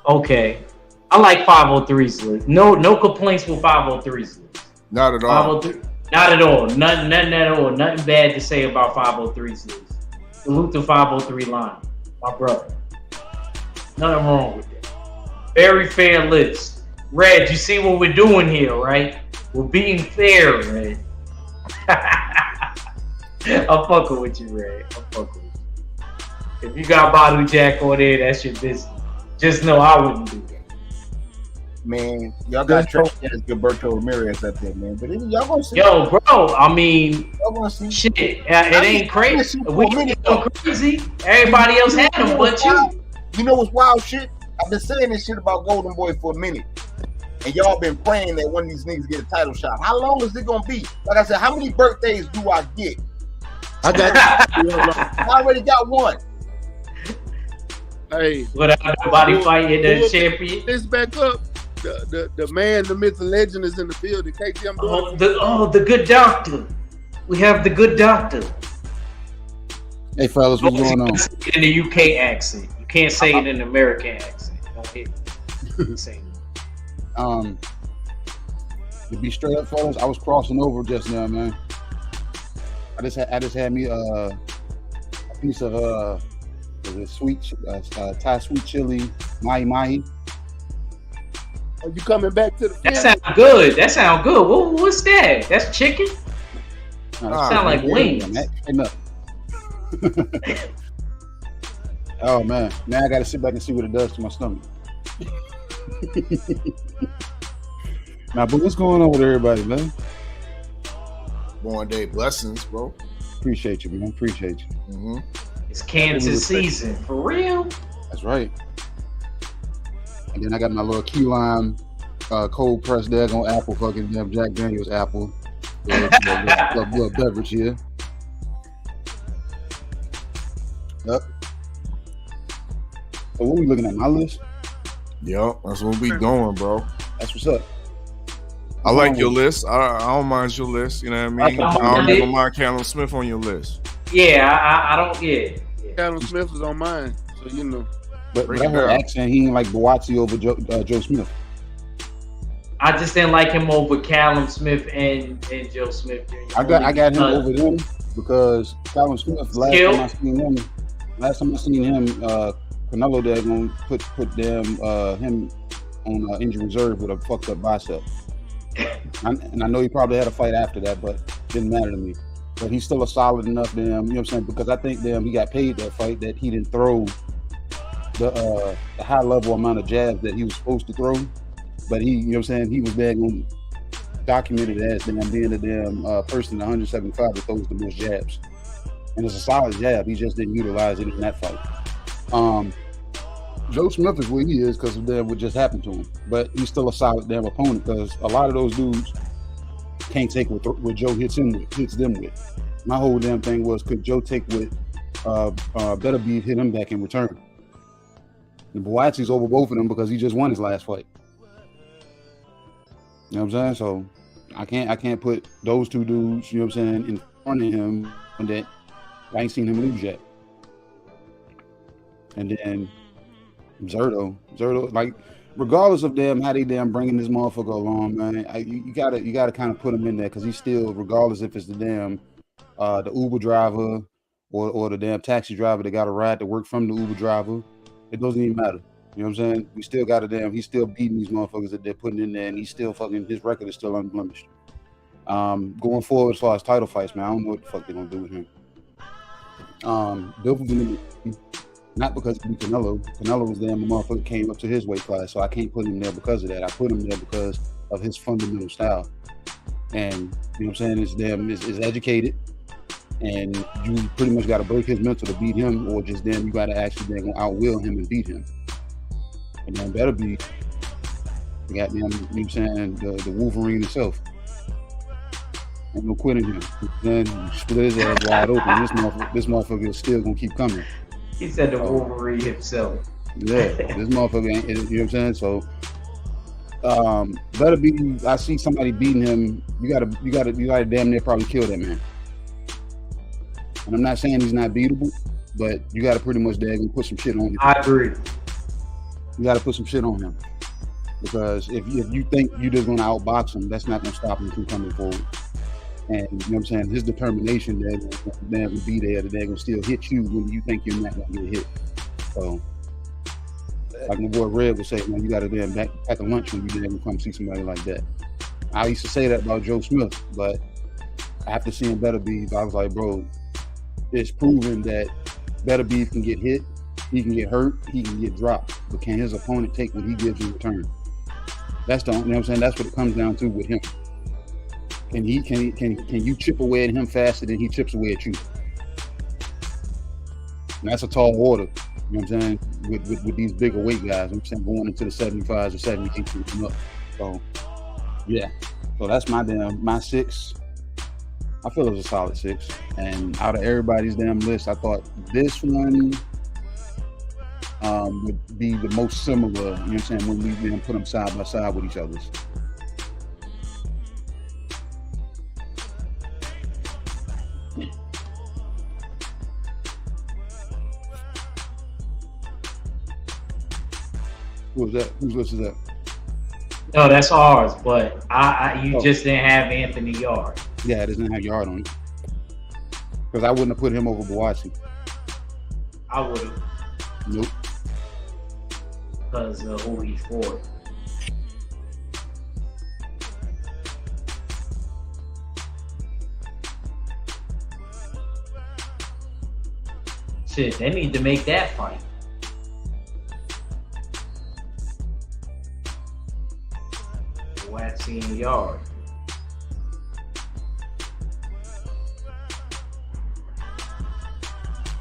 Okay. I like 503s list. No complaints with 503s list. Not at all. Not at all. Nothing at all. Nothing bad to say about 503s list. Salute the 503 line. My brother. Nothing wrong with that. Very fair list. Red, you see what we're doing here, right? We're being fair, Red. I'm fucking with you, Red. I'm fucking with you. If you got Badu Jack on there, that's your business. Just know I wouldn't do that. Man, y'all got Trent as Gilberto Ramirez up there, man. But y'all gonna see. Yo, bro, I mean, y'all gonna see. Shit, it ain't crazy. We going crazy. Everybody else had them, but you. You know what's wild shit? I've been saying this shit about Golden Boy for a minute. And y'all been praying that one of these niggas get a title shot. How long is it gonna be? Like I said, how many birthdays do I get? I got I already got one. Hey, without nobody fighting the champion. This back up. The man, the myth, the legend is in the building. KG, I'm doing the good doctor. We have the good doctor. Hey fellas, what's going on? In the UK accent. You can't say it in the American accent. Don't hit me. Say it. To be straight up, fellas, I was crossing over just now, man. I just had me a piece of sweet Thai sweet chili mahi mahi. Are you coming back to the That sounds good. That sounds good. What's that? That's chicken? No, sound like wings. Oh man, now I gotta sit back and see what it does to my stomach. Now, but what's going on with everybody, man? Born day blessings, bro. Appreciate you, man. Appreciate you. Mm-hmm. It's Kansas season. For real? That's right. And then I got my little key lime cold pressed daggone apple fucking damn Jack Daniels apple. Little beverage here. Yep. So what we looking at? My list? Yep, that's what we doing, bro. That's what's up. I like your list. I don't mind your list. You know what I mean? I don't even mind Callum Smith on your list. Yeah, I don't. Yeah. Callum Smith is on mine, so you know. But I heard accent. He ain't like Boatsi over Joe Smith. I just didn't like him over Callum Smith and Joe Smith Jr. I got him over them because Callum Smith. Last time I seen him, Canelo there gonna put him on injured reserve with a fucked up bicep. And I know he probably had a fight after that, but didn't matter to me. But he's still a solid enough to him, you know what I'm saying? Because I think he got paid that fight that he didn't throw the high level amount of jabs that he was supposed to throw. But he, you know what I'm saying, he was daggone documented as being the damn person in 175 that throws the most jabs. And it's a solid jab. He just didn't utilize it in that fight. Joe Smith is where he is because of what just happened to him. But he's still a solid damn opponent because a lot of those dudes can't take what Joe hits them with. My whole damn thing was, could Joe take what Better Beef hit him back in return? And Boatsi's over both of them because he just won his last fight. You know what I'm saying? So I can't put those two dudes, you know what I'm saying, in front of him and that I ain't seen him lose yet. And then Zerto, like regardless of them how they damn bringing this motherfucker along, man, you gotta kind of put him in there because he's still, regardless if it's the damn the Uber driver or the damn taxi driver that got a ride to work from the Uber driver, it doesn't even matter. You know what I'm saying? We still got he's still beating these motherfuckers that they're putting in there, and he's still his record is still unblemished. Going forward as far as title fights, man, I don't know what the fuck they're gonna do with him. Bill was in the, not because of Canelo. Canelo was there, and the motherfucker came up to his weight class, so I can't put him there because of that. I put him there because of his fundamental style. And you know what I'm saying? Is educated, and you pretty much got to break his mental to beat him, or just then you got to actually then outwill him and beat him. And then better be the goddamn, you know what I'm saying, the Wolverine himself. Ain't no quitting him. Then you split his ass wide open. This motherfucker is still gonna keep coming. He said the Wolverine himself. Yeah, this motherfucker ain't, you know what I'm saying? So better be. I see somebody beating him. You gotta damn near probably kill that man. And I'm not saying he's not beatable, but you gotta pretty much put some shit on him. I agree. You gotta put some shit on him, because if you think you just gonna outbox him, that's not gonna stop him from coming forward. And you know what I'm saying, his determination that they're gonna be there, that they're gonna still hit you when you think you're not gonna get hit. So, like my boy Red would say, man, you gotta damn pack a lunch when you damn come see somebody like that. I used to say that about Joe Smith, but after seeing Better Beef, I was like, bro, it's proven that Better Beef can get hit, he can get hurt, he can get dropped, but can his opponent take what he gives in return? That's the, you know what I'm saying, that's what it comes down to with him. Can you chip away at him faster than he chips away at you? And that's a tall order, you know what I'm saying, with these bigger weight guys. I'm saying going into the 75s or 78s and up. So yeah. So that's my 6. I feel it was a solid 6. And out of everybody's damn list, I thought this one would be the most similar, you know what I'm saying, when we then put them side by side with each other's. Who was that? Whose list is that? No, that's ours, but you just didn't have Anthony Yard. Yeah, it doesn't have Yard on it. Because I wouldn't have put him over Boachi. I would have. Nope. Because of who he fought. Shit, they need to make that fight. Waxy and Yard.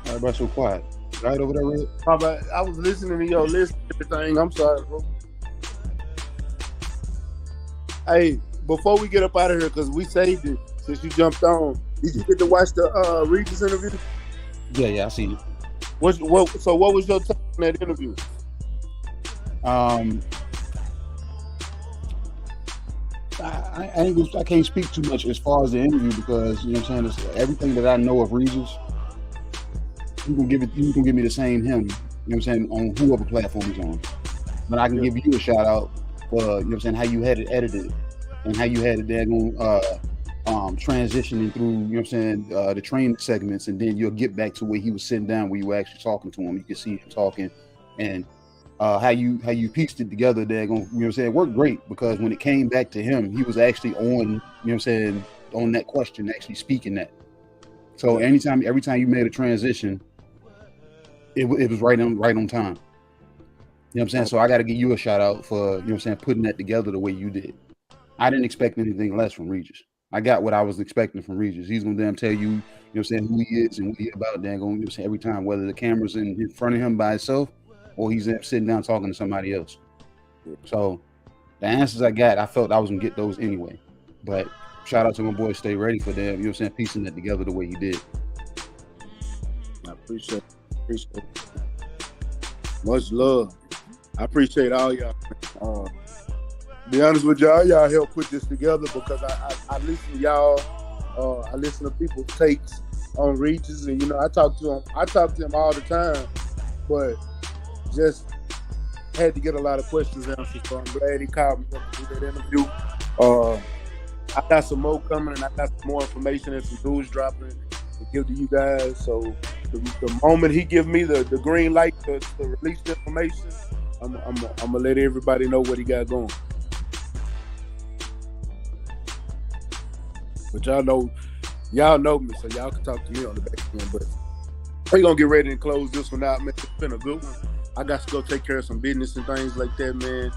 Everybody's so quiet. Right over there, Red? I was listening to your list and everything. I'm sorry, bro. Hey, before we get up out of here, because we saved it since you jumped on, did you get to watch the Regis interview? Yeah, I seen it. So what was your take on that interview? I can't speak too much as far as the interview, because you know what I'm saying, everything that I know of Regis, you can give me the same him, you know what I'm saying, on whoever platform he's on. But I can give you a shout out for, you know what I'm saying, how you had it edited and how you had it there going transitioning through, you know what I'm saying, the training segments, and then you'll get back to where he was sitting down, where you were actually talking to him. You can see him talking, and how you pieced it together there, you know what I'm saying, it worked great, because when it came back to him, he was actually on, you know what I'm saying, on that question, actually speaking that. So every time you made a transition, it was right on time. You know what I'm saying? So I got to give you a shout out for, you know what I'm saying, putting that together the way you did. I didn't expect anything less from Regis. I got what I was expecting from Regis. He's gonna damn tell you, you know what I'm saying, who he is and what he about. Damn, going, you know what I'm saying, every time, whether the camera's in front of him by himself or he's sitting down talking to somebody else. So the answers I got, I felt I was gonna get those anyway. But shout out to my boy Stay Ready for them, you know what I'm saying, piecing that together the way he did. I appreciate it. Much love. I appreciate all y'all. Be honest with y'all helped put this together, because I listen to y'all. I listen to people's takes on Regis, and you know, I talk to him all the time, but just had to get a lot of questions answered. So I'm glad he called me up to do that interview. I got some more coming, and I got some more information and some news dropping to give to you guys. So the moment he give me the green light to release the information, I'm gonna let everybody know what he got going. But y'all know me, so y'all can talk to me on the back end. But we're gonna get ready and close this one out, man. It's been a good one. I got to go take care of some business and things like that, man.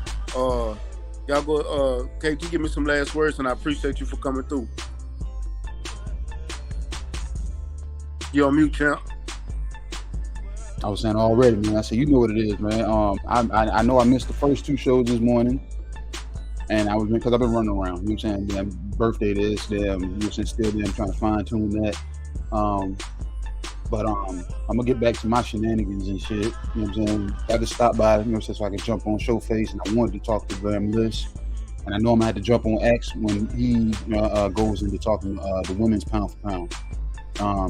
Y'all go, KG, give me some last words, and I appreciate you for coming through. You on mute, champ. I was saying already, man. I said, you know what it is, man. I know I missed the first 2 shows this morning, and I was because I've been running around. You know what I'm saying? Damn, birthday this, damn. You know what I'm saying? Still, damn, trying to fine tune that. But I'm gonna get back to my shenanigans and shit. You know what I'm saying? I just stopped by, you know, so I could jump on Showface, and I wanted to talk to Graham List. And I know I'm gonna have to jump on X when he goes into talking the women's pound for pound.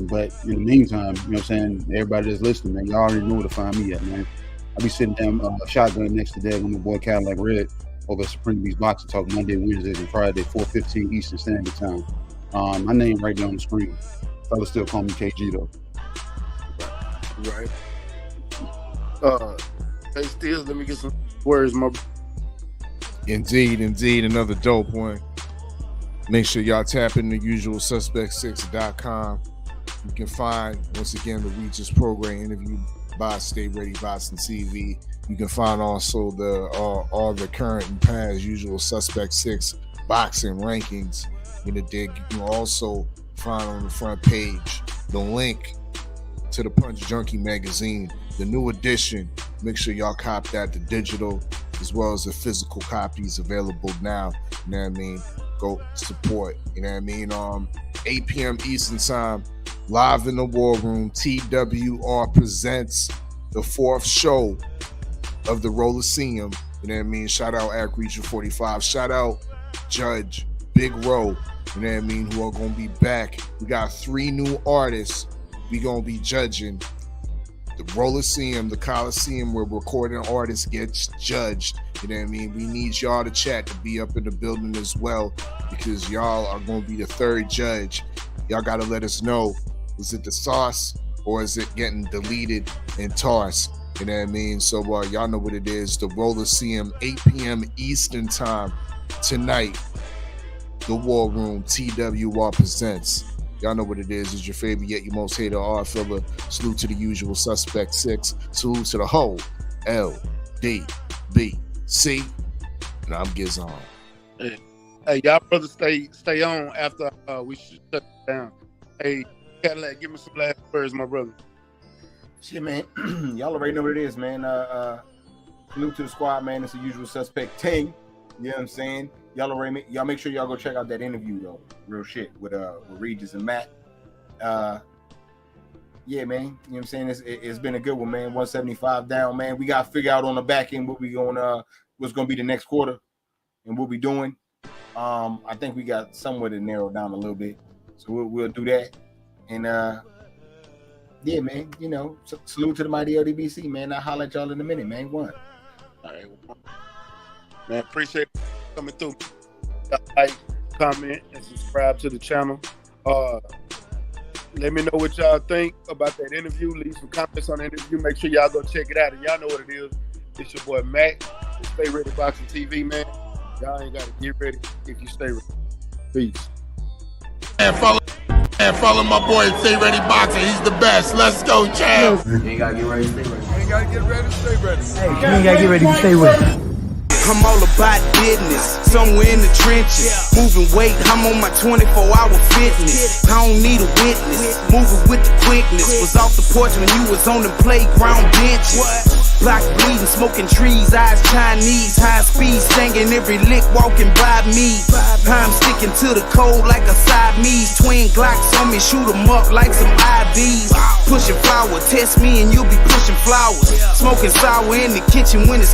But in the meantime, you know what I'm saying, everybody that's listening, man, y'all already know where to find me at, man. I'll be sitting down shotgun next to that with my boy Cadillac Red over at Supreme Beast Boxing Talk Monday, Wednesdays, and Friday, 4:15 Eastern Standard Time. My name right there on the screen. Fellas still call me KG though. Right. Hey, Steels, let me get some words, my. Indeed, another dope one. Make sure y'all tap in the usualsuspect6.com. You can find, once again, the Regis program interview by StayReadyBoxingTV. You can find also all the current and past Usual Suspect 6 boxing rankings in the dig. You can also find on the front page the link to the Punch Junkie magazine, the new edition. Make sure y'all cop that, the digital as well as the physical copies available now. You know what I mean? Go support. You know what I mean? 8 p.m. Eastern Time, live in the War Room. TWR presents the 4th show of the Rolliseum. You know what I mean? Shout out Act Region 45. Shout out Judge Big Row. You know what I mean? Who are going to be back. We got 3 new artists. We going to be judging the Rolliseum, the Coliseum, where recording artists gets judged. You know what I mean? We need y'all to chat to be up in the building as well, because y'all are going to be the 3rd judge. Y'all got to let us know, is it the sauce or is it getting deleted and tossed? You know what I mean? So y'all know what it is. The Rolliseum, 8 p.m. Eastern Time tonight. The War Room, TWR presents. Y'all know what it is. It's your favorite yet your most hated R filler. Salute to the Usual Suspect 6. Salute to the whole LDBC. And I'm Gizon. Hey, y'all brothers stay on after we shut down. Hey, Cadillac, give me some last words, my brother. Shit, man. Y'all already know what it is, man. Salute to the squad, man. It's the Usual Suspect team. You know what I'm saying? Y'all make sure y'all go check out that interview though. Real shit with Regis and Matt. Yeah, man. You know what I'm saying? It's been a good one, man. 175 down, man. We gotta figure out on the back end what's gonna be the next quarter and what we doing. I think we got somewhere to narrow down a little bit. So we'll do that. And yeah, man, you know, salute to the mighty LDBC, man. I'll holler at y'all in a minute, man. One. All right. Man, appreciate it coming through. Like, comment, and subscribe to the channel. Let me know what y'all think about that interview. Leave some comments on the interview. Make sure y'all go check it out. And y'all know what it is. It's your boy Mac. It's StayReadyBoxingTV, man. Y'all ain't got to get ready if you stay ready. Peace. And follow my boy Stay Ready Boxing. He's the best. Let's go, champ. You ain't gotta get ready to stay ready. You ain't gotta get ready to stay ready. Hey, you ain't gotta get ready to stay ready. I'm all about business, somewhere in the trenches. Moving weight, I'm on my 24-hour fitness. I don't need a witness, moving with the quickness. Was off the porch when you was on the playground benches. Block bleeding, smoking trees, eyes Chinese. High speed, singing every lick walking by me. I'm sticking to the code like a Siamese. Twin Glocks on me, shoot 'em up like some IVs. Pushing flour, test me and you'll be pushing flowers. Smoking sour in the kitchen when it's